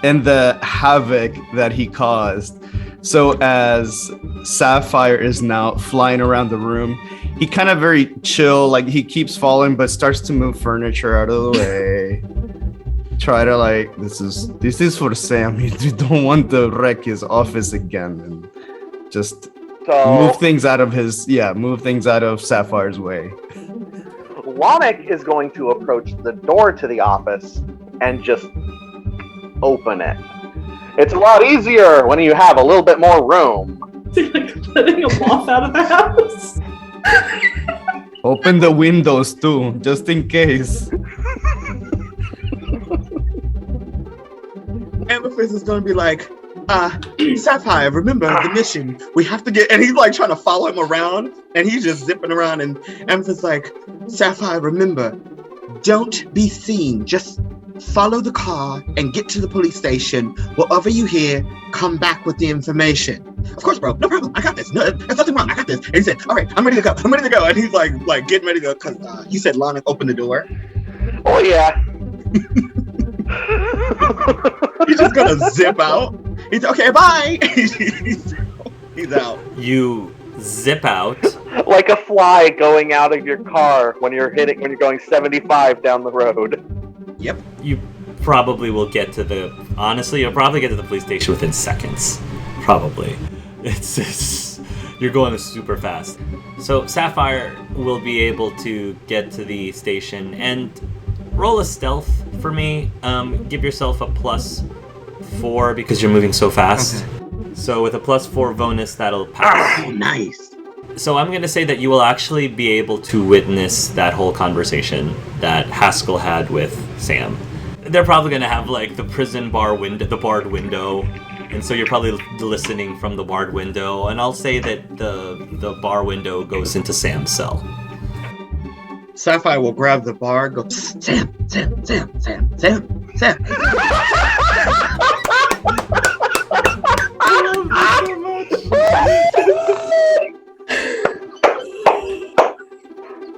and the havoc that he caused. So as Sapphire is now flying around the room, he kind of very chill, like he keeps falling, but starts to move furniture out of the way. Try to like, this is for Sam. You don't want to wreck his office again, and just move things out of Sapphire's way. Lonix is going to approach the door to the office and just open it. It's a lot easier when you have a little bit more room. Like letting a moth out of the house. Open the windows too, just in case. Amethyst is gonna be like, Sapphire, remember the mission. We have to get, and he's like trying to follow him around, and he's just zipping around, and Amethyst is like, Sapphire, remember, don't be seen. Just follow the car and get to the police station. Whatever you hear, come back with the information. Of course, bro, no problem. I got this. No, there's nothing wrong. I got this. And he said, all right, I'm ready to go. And he's like getting ready to go because he said Lonix opened the door. Oh, yeah. He's just gonna zip out. He's okay, bye. He's out. You zip out. Like a fly going out of your car when you're going 75 down the road. Yep. You probably will get to you'll probably get to the police station within seconds. Probably. It's you're going super fast. So Sapphire will be able to get to the station and roll a stealth for me. Give yourself a +4 because you're moving so fast. Okay. So with a +4 bonus, that'll pass. Oh, nice. So I'm going to say that you will actually be able to witness that whole conversation that Haskell had with Sam. They're probably going to have like the prison bar window, the barred window, and so you're probably listening from the barred window. And I'll say that the bar window goes into Sam's cell. Sapphire will grab the bar, go, Sam. I love this so much.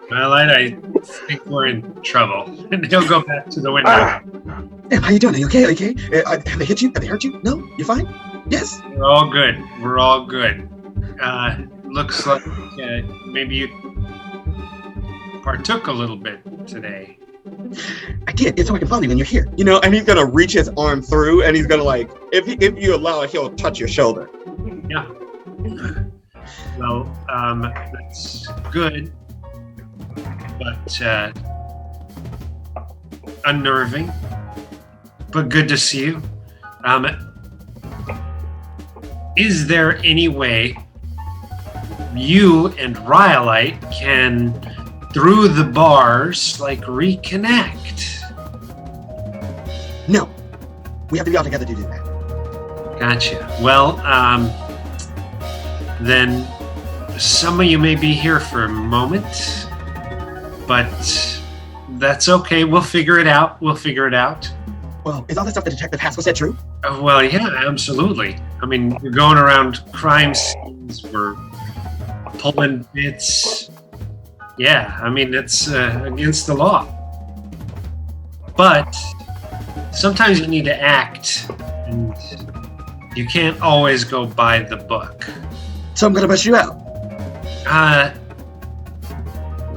Well, I think we're in trouble. And he'll go back to the window. Hey, how you doing? Are you okay? Have they hit you? Have they hurt you? No? You fine? Yes. We're all good. Looks like maybe you partook a little bit today. I did. It's so I can follow you when you're here. You know, and he's gonna reach his arm through, and he's gonna like, if you allow it, he'll touch your shoulder. Yeah. Well, that's good, but unnerving. But good to see you. Is there any way you and Rhyolite can, through the bars, like reconnect? No. We have to be all together to do that. Gotcha. Well, then some of you may be here for a moment, but that's okay. We'll figure it out. Well, is all the stuff that Detective Haskell said true? Well, yeah, absolutely. I mean, we're going around crime scenes, we're pulling bits. Yeah, I mean, it's against the law. But sometimes you need to act, and you can't always go by the book. So I'm gonna bust you out.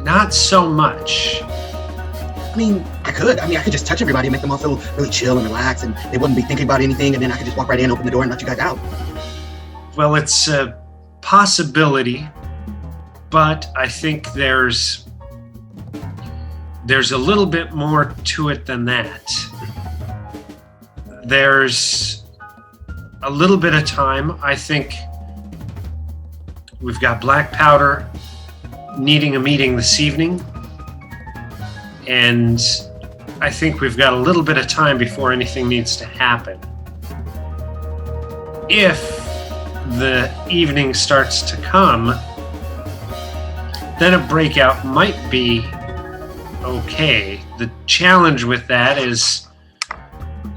Not so much. I mean, I could just touch everybody and make them all feel really chill and relaxed, and they wouldn't be thinking about anything, and then I could just walk right in, open the door, and let you guys out. Well, it's a possibility, but I think there's a little bit more to it than that. There's a little bit of time. I think we've got Black Powder needing a meeting this evening, and I think we've got a little bit of time before anything needs to happen. If the evening starts to come, then a breakout might be okay. The challenge with that is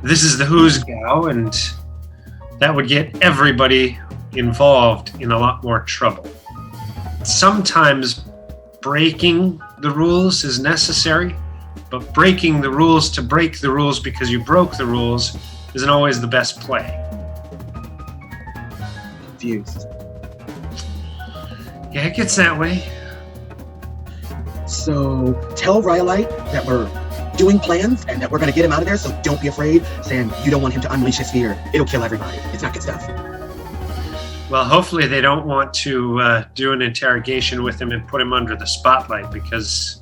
this is the Who's Gal, and that would get everybody involved in a lot more trouble. Sometimes breaking the rules is necessary, but breaking the rules to break the rules because you broke the rules isn't always the best play. Confused. Yeah, it gets that way. So tell Rhyolite that we're doing plans and that we're going to get him out of there, so don't be afraid. Sam, you don't want him to unleash his fear. It'll kill everybody. It's not good stuff. Well, hopefully they don't want to do an interrogation with him and put him under the spotlight, because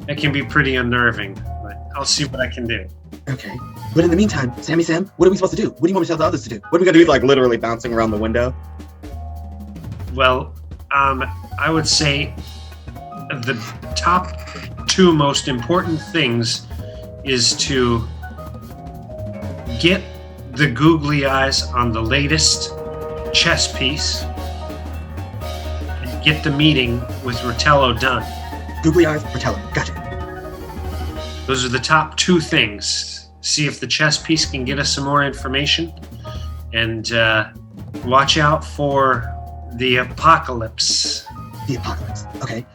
that can be pretty unnerving. But I'll see what I can do. Okay. But in the meantime, Sam, what are we supposed to do? What do you want me to tell the others to do? What are we going to do, like literally bouncing around the window? Well, I would say the top two most important things is to get the googly eyes on the latest chess piece and get the meeting with Rotello done. Googly eyes, Rotello. Gotcha. Those are the top two things. See if the chess piece can get us some more information, and watch out for the apocalypse. The apocalypse. Okay.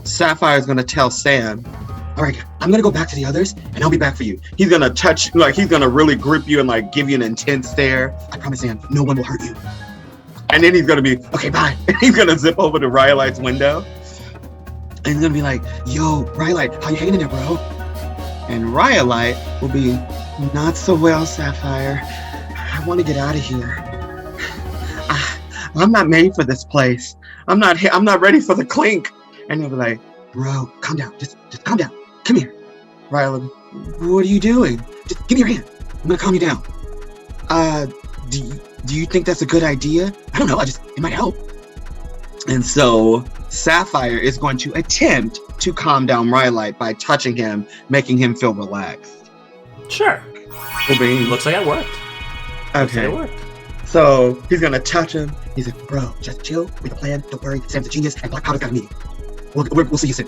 Sapphire's gonna tell Sam, all right, I'm gonna go back to the others and I'll be back for you. He's gonna touch, like he's gonna really grip you and like give you an intense stare. I promise, Sam, no one will hurt you. And then he's gonna be, okay, bye. And he's gonna zip over to Rhyolite's window. And he's gonna be like, yo, Rhyolite, how you hanging in there, bro? And Rhyolite will be, not so well, Sapphire. I wanna get out of here. I'm not made for this place. I'm not ready for the clink. And he'll be like, bro, calm down. Just calm down. Come here. Rhyolite, what are you doing? Just give me your hand. I'm gonna calm you down. Do you think that's a good idea? I don't know. It might help. And so Sapphire is going to attempt to calm down Rhyolite by touching him, making him feel relaxed. Sure. Looks like it worked. Okay. Looks like it worked. So he's gonna touch him. He's like, bro, just chill. We have a plan. Don't worry. Sam's a genius, and Black Powder's got a meeting. We'll see you soon.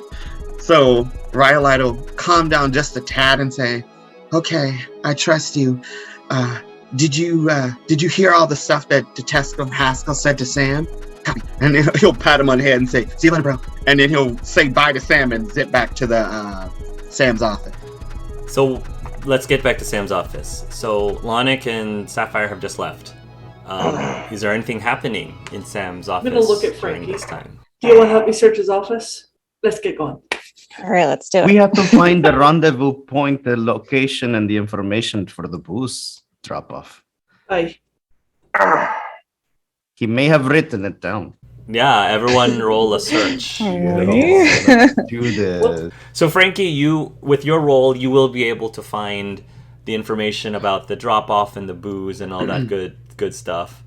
So Rhyolite will calm down just a tad and say, okay, I trust you. Did you hear all the stuff that Detective Haskell said to Sam? Copy. And then he'll pat him on the head and say, see you later, bro. And then he'll say bye to Sam and zip back to the Sam's office. So let's get back to Sam's office. So Lonix and Sapphire have just left. Is there anything happening in Sam's office? I'm gonna look at during Frankie. this time? Do you want to help me search his office? Let's get going. All right, let's do it. We have to find the rendezvous point, the location, and the information for the booze drop-off. Aye. He may have written it down. Yeah, everyone roll a search. Let's do this. So Frankie, with your roll, you will be able to find the information about the drop-off and the booze and all that good stuff.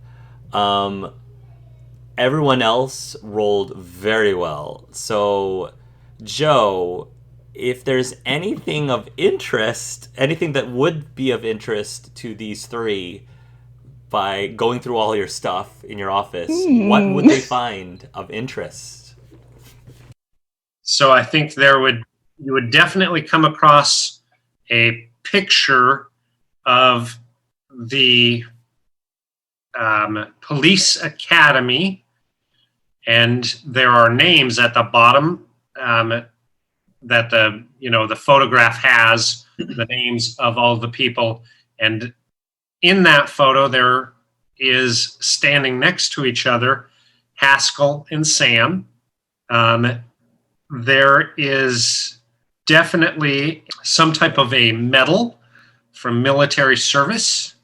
Everyone else rolled very well. So, Joe, if there's anything of interest, anything that would be of interest to these three by going through all your stuff in your office, what would they find of interest? So I think you would definitely come across a picture of the police academy, and there are names at the bottom that the photograph has the names of all the people, and in that photo there is standing next to each other Haskell and Sam, There is definitely some type of a medal from military service.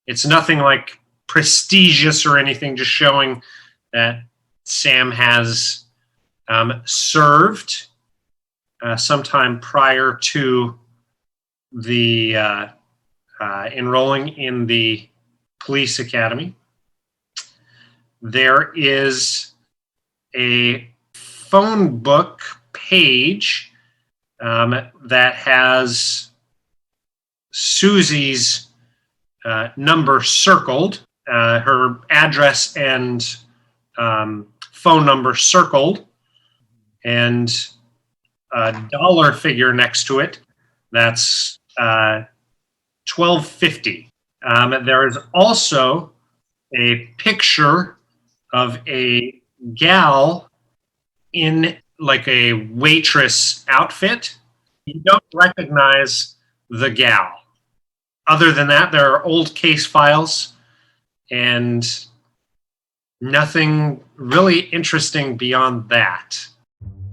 It's nothing like prestigious or anything, just showing that Sam has served sometime prior to the enrolling in the police academy. There is a phone book page that has Susie's number circled, her address and phone number circled, and a dollar figure next to it. That's $12.50. There is also a picture of a gal in like a waitress outfit. You don't recognize the gal. Other than that, there are old case files and nothing really interesting beyond that.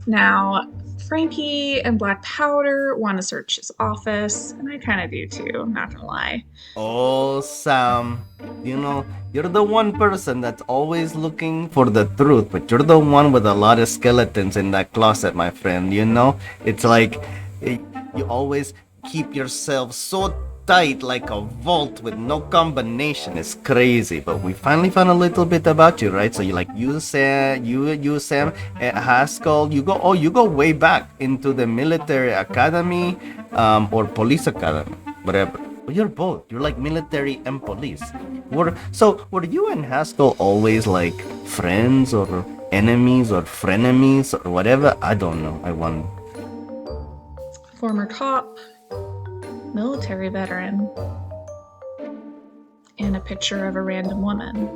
Now, Frankie and Black Powder want to search his office, and I kind of do too, I'm not gonna lie. Oh, Sam, you're the one person that's always looking for the truth, but you're the one with a lot of skeletons in that closet, my friend, It's like you always keep yourself so tight like a vault with no combination. It's crazy, but we finally found a little bit about you, right? So you Sam Haskell, you go way back into the military academy or police academy, whatever. But you're both. You're like military and police. Were you and Haskell always like friends or enemies or frenemies or whatever? I don't know. I wonder. Former cop, military veteran, and a picture of a random woman.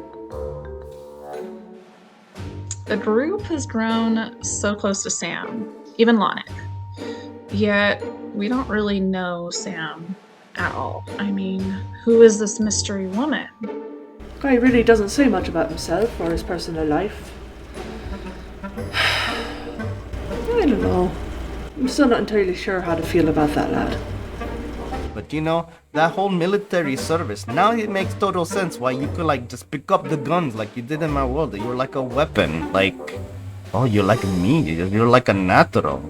The group has grown so close to Sam, even Lonix. Yet, we don't really know Sam at all. I mean, who is this mystery woman? Guy really doesn't say much about himself or his personal life. I don't know. I'm still not entirely sure how to feel about that lad. But that whole military service, now it makes total sense why you could just pick up the guns like you did in my world. You're like a weapon. You're like me. You're like a natural.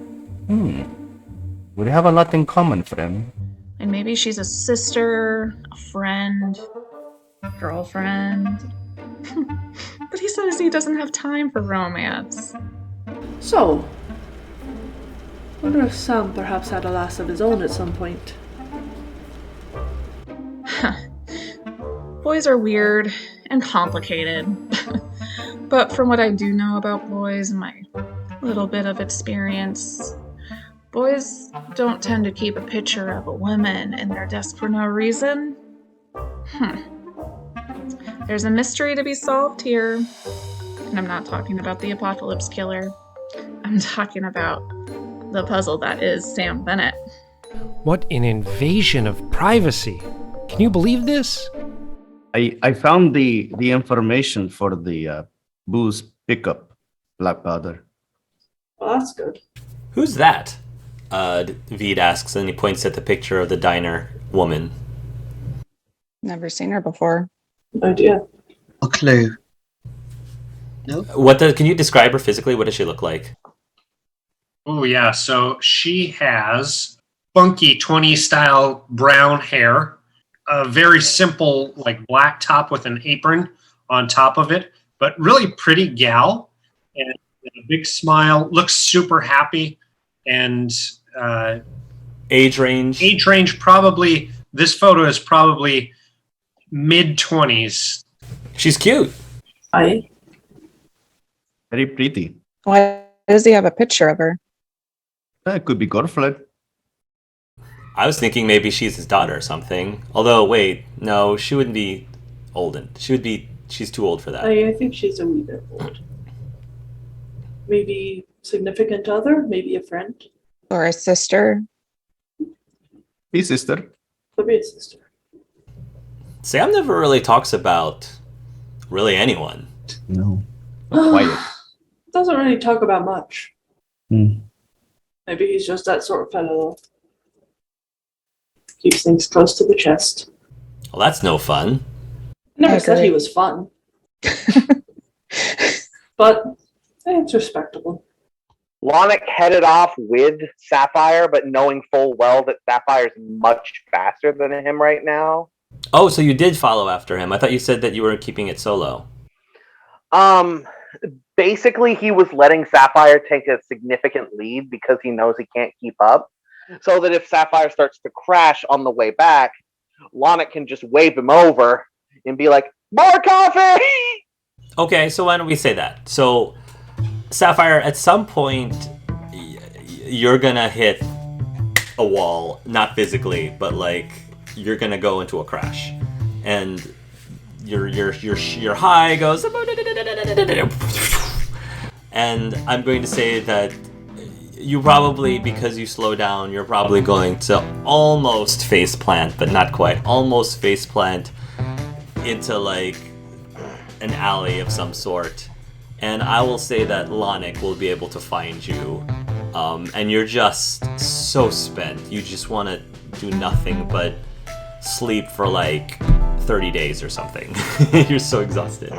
We have a lot in common, friend. And maybe she's a sister, a friend, girlfriend. But he says he doesn't have time for romance. So, I wonder if Sam perhaps had a lass of his own at some point. Boys are weird and complicated. But from what I do know about boys and my little bit of experience, boys don't tend to keep a picture of a woman in their desk for no reason. There's a mystery to be solved here. And I'm not talking about the apocalypse killer. I'm talking about the puzzle that is Sam Bennett. What an invasion of privacy. Can you believe this? I found the information for the booze pickup, Black Powder. Well, that's good. Who's that? Veed asks, and he points at the picture of the diner woman. Never seen her before. No idea. A clue. No. Can you describe her physically? What does she look like? Oh, yeah. So she has funky 20s style brown hair, a very simple black top with an apron on top of it, but really pretty gal, and a big smile, looks super happy, and age range probably, this photo is probably mid-20s. She's cute. Aye. Very pretty. Why does he have a picture of her? It could be girlfriend. I was thinking maybe she's his daughter or something. Although, wait, no, she wouldn't be old. She's too old for that. I think she's a wee bit old. Maybe significant other, maybe a friend. Or a sister? Hey, sister. Could be a sister. Sam never really talks about really anyone. No. Quiet. Doesn't really talk about much. Maybe he's just that sort of fellow. Keeps things close to the chest. Well, that's no fun. I never I said agree. he was fun. But it's respectable. Lonix headed off with Sapphire, but knowing full well that Sapphire's much faster than him right now. Oh, so you did follow after him. I thought you said that you were keeping it solo. Basically, he was letting Sapphire take a significant lead because he knows he can't keep up. So that if Sapphire starts to crash on the way back, Lonix can just wave him over and be like, "More coffee!" Okay, so why don't we say that? So, Sapphire, at some point, you're gonna hit a wall, not physically, but like you're gonna go into a crash, and your high goes, and I'm going to say that you probably, because you slow down, you're probably going to almost face plant, but not quite, almost face plant into like an alley of some sort. And I will say that Lonix will be able to find you. And you're just so spent. You just want to do nothing but sleep for like 30 days or something. You're so exhausted.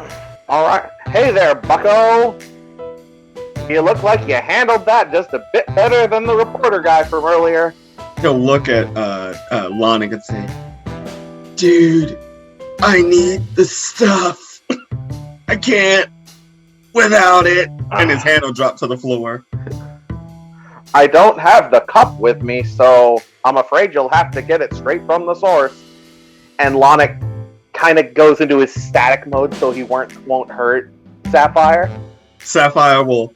All right. Hey there, bucko. You look like you handled that just a bit better than the reporter guy from earlier. He'll look at Lonix and say, "Dude, I need the stuff. I can't without it." And his hand will drop to the floor. I don't have the cup with me, so I'm afraid you'll have to get it straight from the source. And Lonix kind of goes into his static mode so he won't hurt Sapphire. Sapphire he'll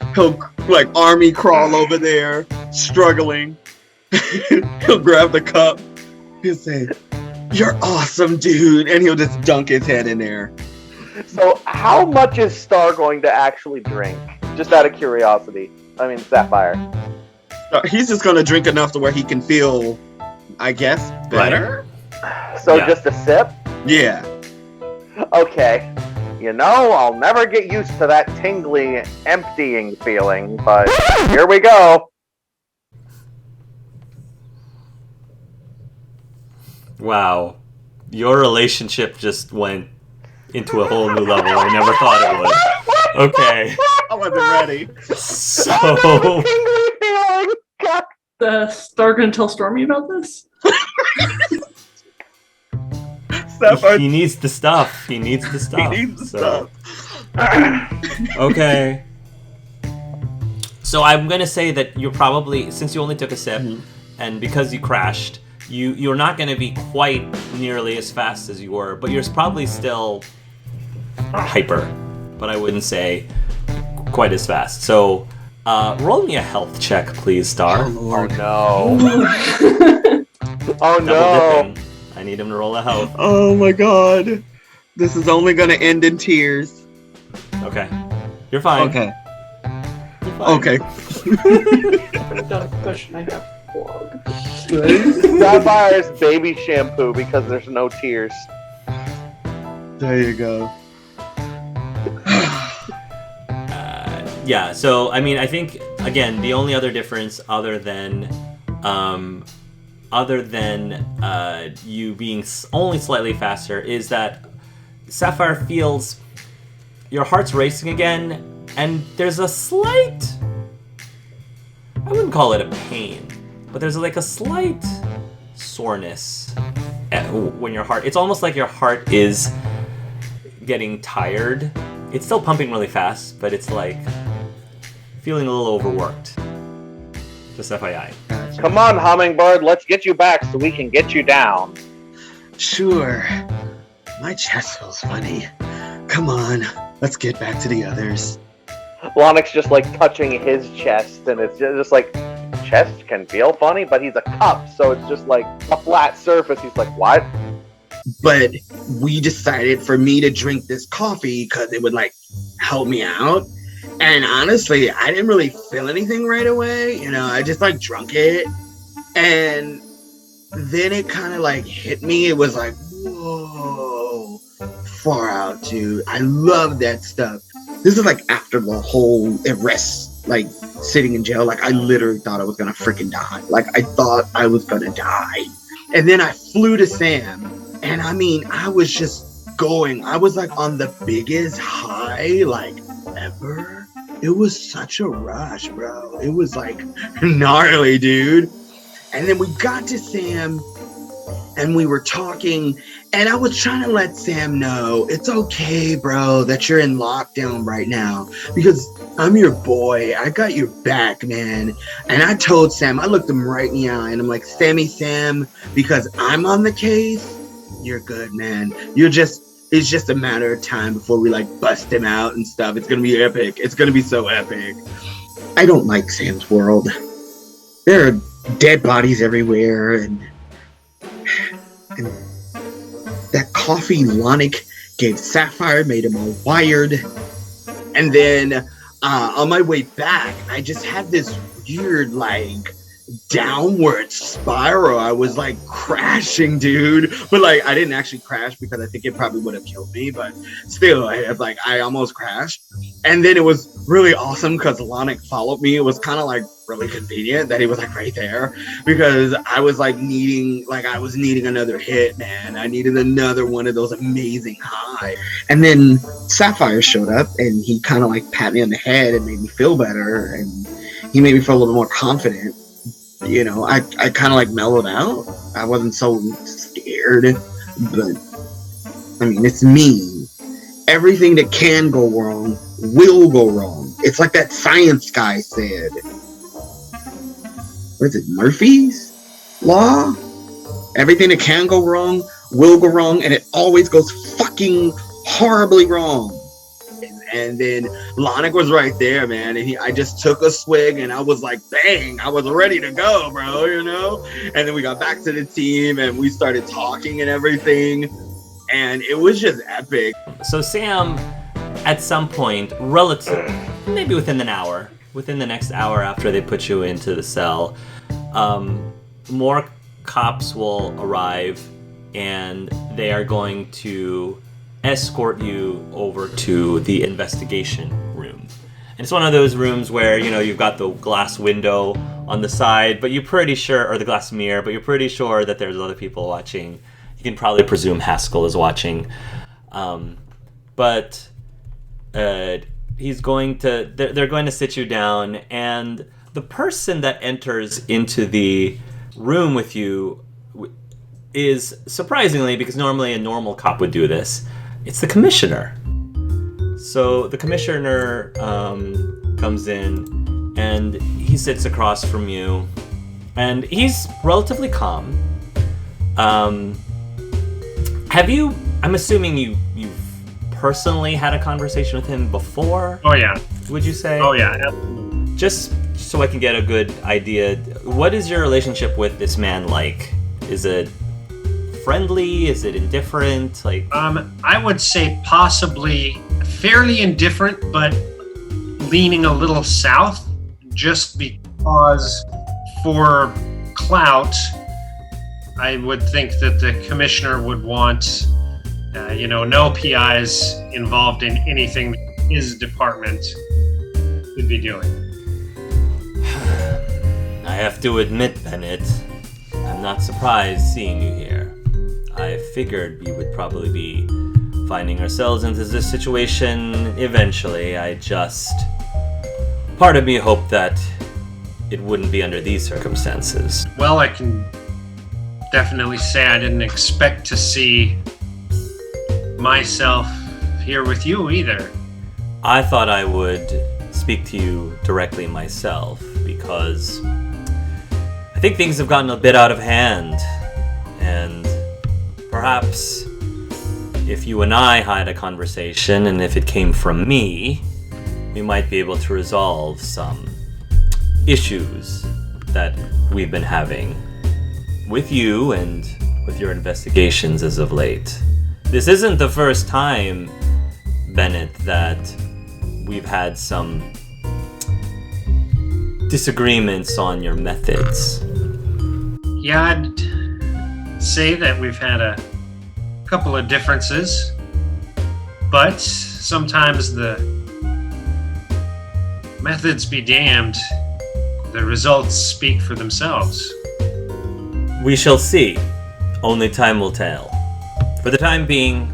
like army crawl over there, struggling. He'll grab the cup. He'll say, "You're awesome, dude," and he'll just dunk his head in there. So how much is Star going to actually drink? Just out of curiosity. I mean, Sapphire. He's just gonna drink enough to where he can feel, I guess, better. So Yeah. just a sip? Yeah. Okay. You know, I'll never get used to that tingling, emptying feeling, but here we go. Wow. Your relationship just went into a whole new level. I never thought it would. Okay. I wasn't ready. So, Tingling feeling. God. Star gonna tell Stormy about this? Sapphire, he needs the stuff. He needs the stuff. he needs the So, stuff. okay. So I'm gonna say that you're probably, since you only took a sip, and because you crashed, you're not gonna be quite nearly as fast as you were, but you're probably still hyper. But I wouldn't say quite as fast. So roll me a health check, please, Star. Oh no. Oh Double no. dipping. I need him to roll a health. Oh my god. This is only gonna end in tears. Okay. You're fine. Okay. You're fine. Okay. Don't question I have blog. Sapphire's baby shampoo because there's no tears. There you go. Yeah, so I mean, I think again, the only other difference, other than you being only slightly faster, is that Sapphire feels your heart's racing again, and there's a slight, I wouldn't call it a pain, but there's like a slight soreness when your heart. It's almost like your heart is getting tired. It's still pumping really fast, but it's like feeling a little overworked. Just FYI. Come on, Hummingbird, let's get you back so we can get you down. Sure. My chest feels funny. Come on, let's get back to the others. Lonix just like touching his chest, and it's just like, chest can feel funny, but he's a cup, so it's just like a flat surface. He's like, what? But we decided for me to drink this coffee because it would like help me out. And honestly, I didn't really feel anything right away. You know, I just like drunk it. And then it kind of like hit me. It was like, whoa, far out, dude. I love that stuff. This is like after the whole arrest like sitting in jail. Like I literally thought I was gonna freaking die. Like I thought I was gonna die. And then I flew to Sam, and I mean, I was just going. I was like on the biggest high like ever. It was such a rush, bro. It was like gnarly, dude. And then we got to Sam, and we were talking, and I was trying to let Sam know it's okay, bro, that you're in lockdown right now, because I'm your boy. I got your back, man. And I told Sam, I looked him right in the eye, and I'm like, Sam, because I'm on the case, you're good, man. It's just a matter of time before we like bust him out and stuff. It's gonna be epic. It's gonna be so epic. I don't like Sam's world. There are dead bodies everywhere, and that coffee Lonix gave Sapphire made him all wired. And then on my way back, I just had this weird like downward spiral. I was like crashing, dude, but like I didn't actually crash because I think it probably would have killed me, but still I almost crashed. And then it was really awesome because Lonix followed me. It was kind of like really convenient that he was like right there, because I was needing another hit, man. I needed another one of those amazing highs. And then Sapphire showed up, and he kind of like pat me on the head and made me feel better, and he made me feel a little more confident. You know, I kind of like mellowed out. I wasn't so scared, but I mean, it's me. Everything that can go wrong will go wrong. It's like that science guy said. What is it, Murphy's Law? Everything that can go wrong will go wrong, and it always goes fucking horribly wrong. And then Lonix was right there, man, and I just took a swig, and I was like, bang, I was ready to go, bro, you know? And then we got back to the team, and we started talking and everything, and it was just epic. So Sam, at some point, maybe within the next hour after they put you into the cell, more cops will arrive, and they are going to escort you over to the investigation room. And it's one of those rooms where, you know, you've got the glass window on the side, but you're pretty sure, or the glass mirror, but you're pretty sure that there's other people watching. You can probably presume Haskell is watching. But they're going to sit you down, and the person that enters into the room with you is, surprisingly, because normally a normal cop would do this, it's the commissioner. So the commissioner comes in, and he sits across from you, and he's relatively calm. I'm assuming you've personally had a conversation with him before? Oh yeah. Would you say? Oh yeah, absolutely. Just so I can get a good idea, what is your relationship with this man like? Is it friendly? Is it indifferent? I would say possibly fairly indifferent, but leaning a little south, just because for clout, I would think that the commissioner would want, no PIs involved in anything his department could be doing. I have to admit, Bennett, I'm not surprised seeing you here. I figured we would probably be finding ourselves into this situation eventually. Part of me hoped that it wouldn't be under these circumstances. Well, I can definitely say I didn't expect to see myself here with you either. I thought I would speak to you directly myself, because I think things have gotten a bit out of hand, and perhaps if you and I had a conversation, and if it came from me, we might be able to resolve some issues that we've been having with you and with your investigations as of late. This isn't the first time, Bennett, that we've had some disagreements on your methods. Yeah, I'd say that we've had a couple of differences, but sometimes the Methods be damned. The results speak for themselves. We shall see. Only time will tell. For the time being,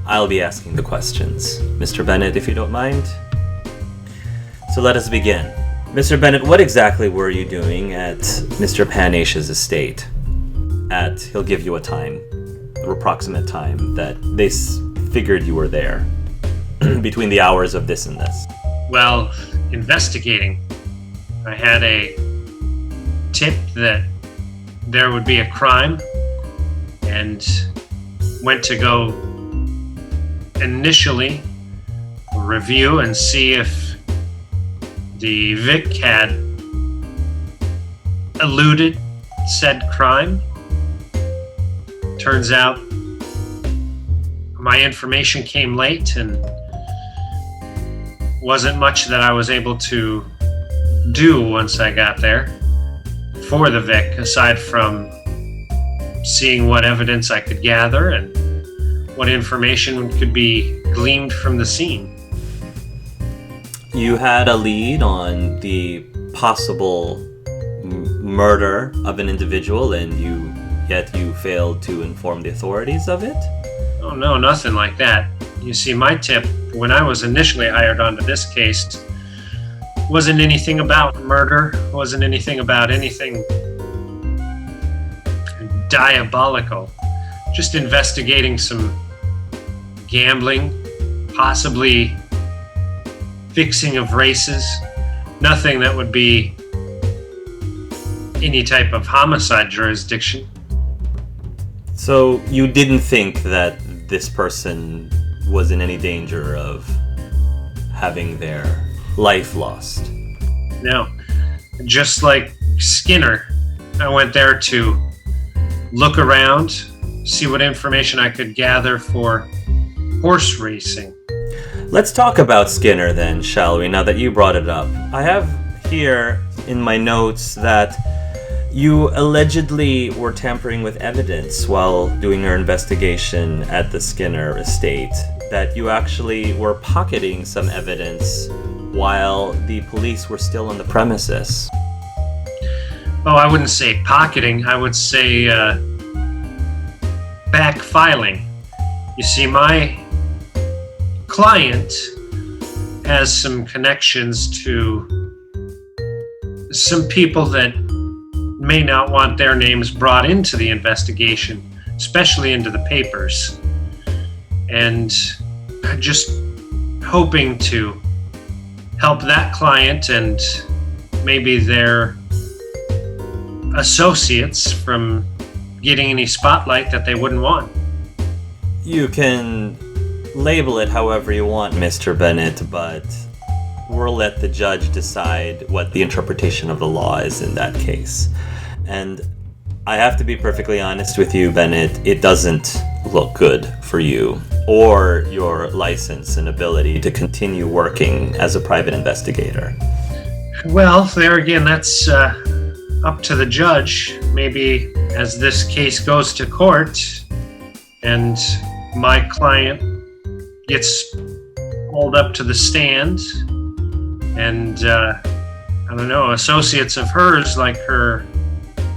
I'll be asking the questions. Mr. Bennett, if you don't mind. So let us begin. Mr. Bennett, what exactly were you doing at Mr. Panasia's estate? He'll give you a time, an approximate time, that they figured you were there, between the hours of this and this. Well, investigating. I had a tip that there would be a crime, and went to go initially review and see if the Vic had eluded said crime. Turns out my information came late and wasn't much that I was able to do once I got there for the Vic, aside from seeing what evidence I could gather and what information could be gleaned from the scene. You had a lead on the possible murder of an individual, and yet you failed to inform the authorities of it? Oh no, nothing like that. You see, my tip, when I was initially hired onto this case, wasn't anything about murder, wasn't anything about anything diabolical. Just investigating some gambling, possibly fixing of races. Nothing that would be any type of homicide jurisdiction. So you didn't think that this person was in any danger of having their life lost? No. Just like Skinner, I went there to look around, see what information I could gather for horse racing. Let's talk about Skinner then, shall we, now that you brought it up. I have here in my notes that you allegedly were tampering with evidence while doing your investigation at the Skinner estate, that you actually were pocketing some evidence while the police were still on the premises. Oh, I wouldn't say pocketing, I would say backfiling. You see, my client has some connections to some people that may not want their names brought into the investigation, especially into the papers. And just hoping to help that client and maybe their associates from getting any spotlight that they wouldn't want. You can label it however you want, Mr. Bennett, but we'll let the judge decide what the interpretation of the law is in that case. And I have to be perfectly honest with you, Bennett, it doesn't look good for you or your license and ability to continue working as a private investigator. Well, there again, that's up to the judge. Maybe as this case goes to court and my client gets hauled up to the stand and I don't know, associates of hers like her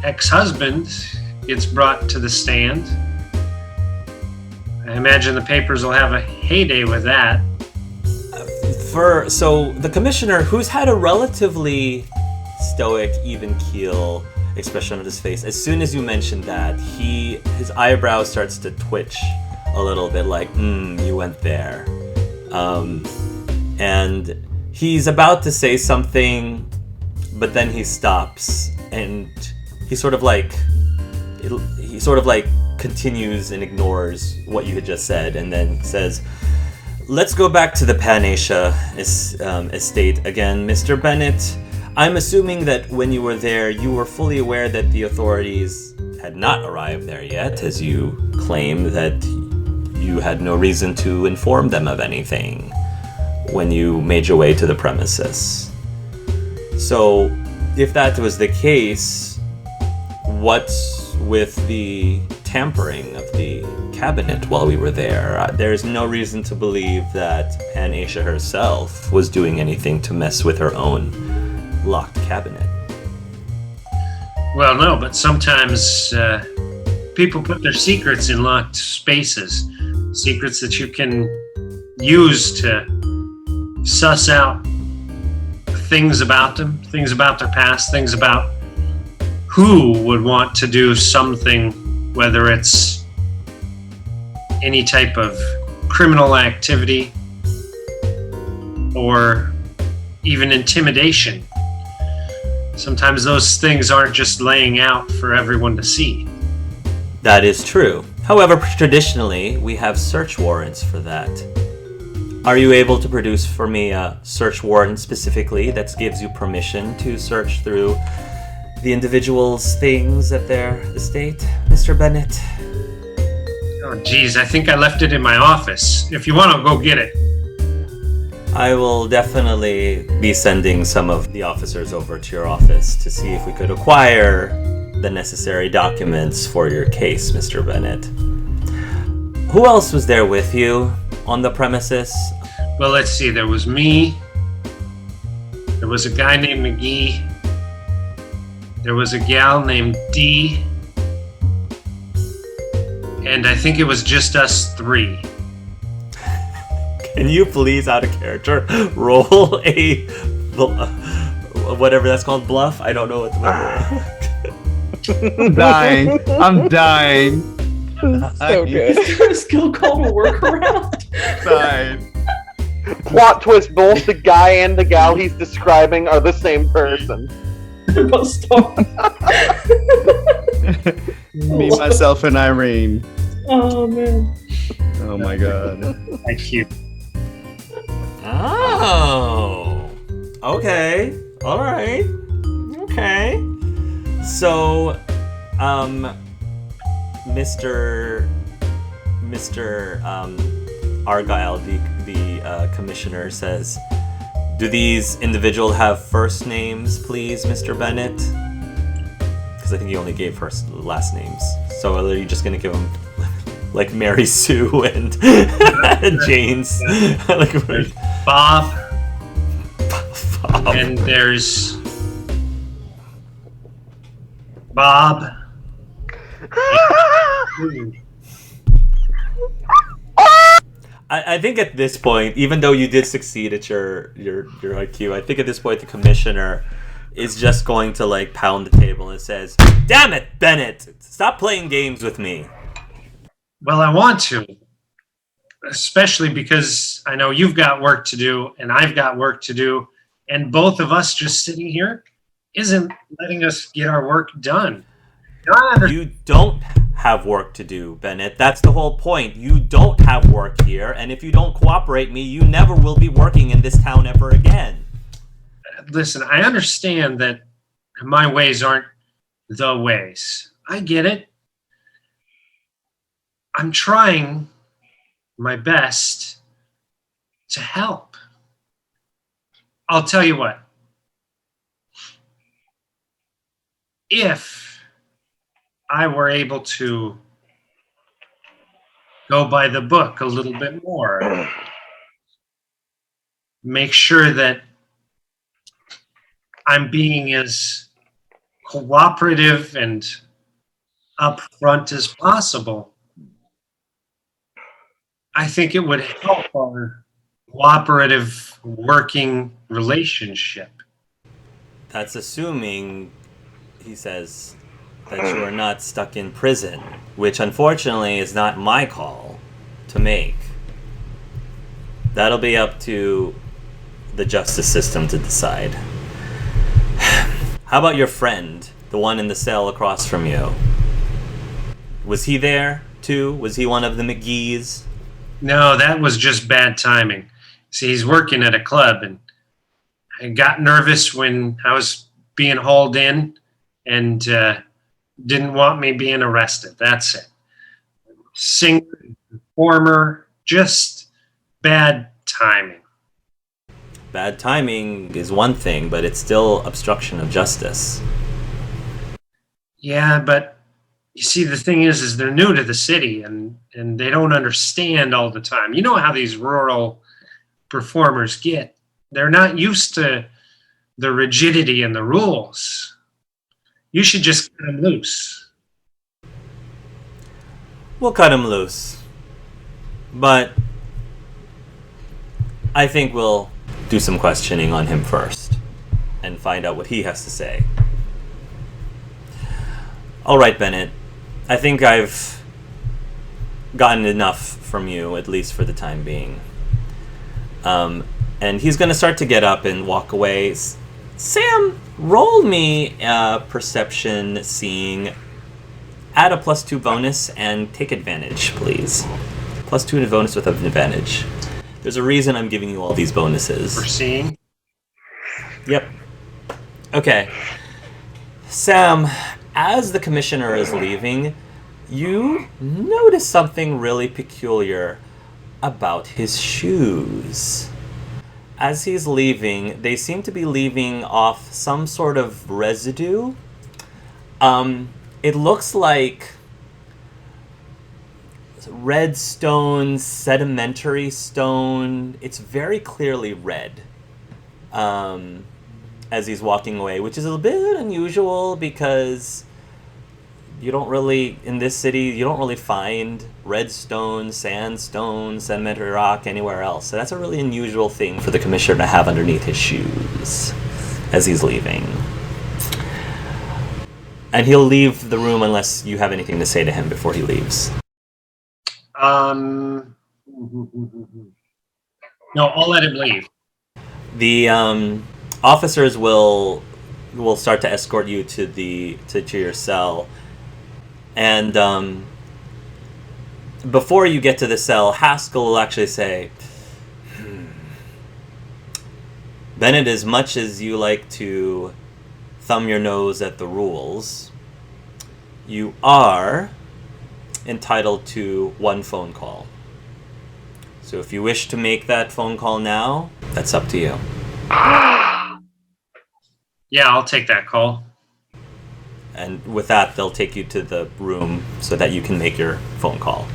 ex-husband gets brought to the stand. I imagine the papers will have a heyday with that. So the commissioner, who's had a relatively stoic, even keel expression on his face, as soon as you mentioned that, his eyebrow starts to twitch a little bit, like, you went there. And he's about to say something, but then he stops, and he sort of like continues and ignores what you had just said, and then says, let's go back to the Panasia estate again, Mr. Bennett. I'm assuming that when you were there, you were fully aware that the authorities had not arrived there yet, as you claim that you had no reason to inform them of anything when you made your way to the premises. So, if that was the case, what's with the tampering of the cabinet while we were there. There's no reason to believe that Aunt Aisha herself was doing anything to mess with her own locked cabinet. Well, no, but sometimes people put their secrets in locked spaces. Secrets that you can use to suss out things about them, things about their past, things about who would want to do something, whether it's any type of criminal activity or even intimidation. Sometimes those things aren't just laying out for everyone to see. That is true. However, traditionally, we have search warrants for that. Are you able to produce for me a search warrant specifically that gives you permission to search through the individual's things at their estate, Mr. Bennett? Oh, geez, I think I left it in my office. If you want, I'll go get it. I will definitely be sending some of the officers over to your office to see if we could acquire the necessary documents for your case, Mr. Bennett. Who else was there with you on the premises? Well, let's see. There was me. There was a guy named McGee. There was a gal named Dee. And I think it was just us three. Can you please, out of character, roll a whatever that's called, bluff? I don't know what the I'm dying. I'm dying. So good. Is there a skill called a workaround? Dying. Plot twist, both the guy and the gal he's describing are the same person. They're both stars. Me, myself, and Irene. Oh man. Oh my god. Thank you. Oh. Okay. All right. Okay. So, Mr. Argyle, the commissioner, says, do these individuals have first names, please, Mr. Bennett? Because I think you only gave first last names. So are you just going to give them, like, Mary Sue and Jane's? Like, There's Bob. Bob. And there's Bob. I think at this point, even though you did succeed at your IQ, I think at this point the commissioner is just going to like pound the table and says, "Damn it, Bennett! Stop playing games with me." Well, I want to, especially because I know you've got work to do and I've got work to do, and both of us just sitting here isn't letting us get our work done. You don't have work to do, Bennett. That's the whole point. You don't have work here, and if you don't cooperate me, you never will be working in this town ever again. Listen, I understand that my ways aren't the ways. I get it. I'm trying my best to help. I'll tell you what. If I were able to go by the book a little bit more, make sure that I'm being as cooperative and upfront as possible, I think it would help our cooperative working relationship. That's assuming, he says, that you are not stuck in prison, which unfortunately is not my call to make. That'll be up to the justice system to decide. How about your friend, the one in the cell across from you? Was he there too? Was he one of the McGees? No, that was just bad timing. See, he's working at a club, and I got nervous when I was being hauled in and didn't want me being arrested. That's it. Singer, performer, just bad timing. Bad timing is one thing, but it's still obstruction of justice. Yeah, but You see, the thing is they're new to the city and they don't understand all the time. You know how these rural performers get. They're not used to the rigidity and the rules. You should just cut them loose. We'll cut him loose. But I think we'll do some questioning on him first and find out what he has to say. All right, Bennett. I think I've gotten enough from you, at least for the time being. And he's going to start to get up and walk away. Sam, roll me perception, seeing. Add a +2 bonus and take advantage, please. +2 bonus with an advantage. There's a reason I'm giving you all these bonuses. For seeing? Yep. Okay. Sam, as the commissioner is leaving, you notice something really peculiar about his shoes. As he's leaving, they seem to be leaving off some sort of residue. It looks like red stone, sedimentary stone. It's very clearly red. As he's walking away, which is a bit unusual because you don't really, in this city, you don't really find red stone, sandstone, sedimentary rock anywhere else. So that's a really unusual thing for the commissioner to have underneath his shoes as he's leaving. And he'll leave the room unless you have anything to say to him before he leaves. No, I'll let him leave. The officers will start to escort you to your cell, and before you get to the cell, Haskell will actually say, Bennett, as much as you like to thumb your nose at the rules, you are entitled to one phone call. So if you wish to make that phone call now, that's up to you. Yeah, I'll take that call. And with that, they'll take you to the room so that you can make your phone call.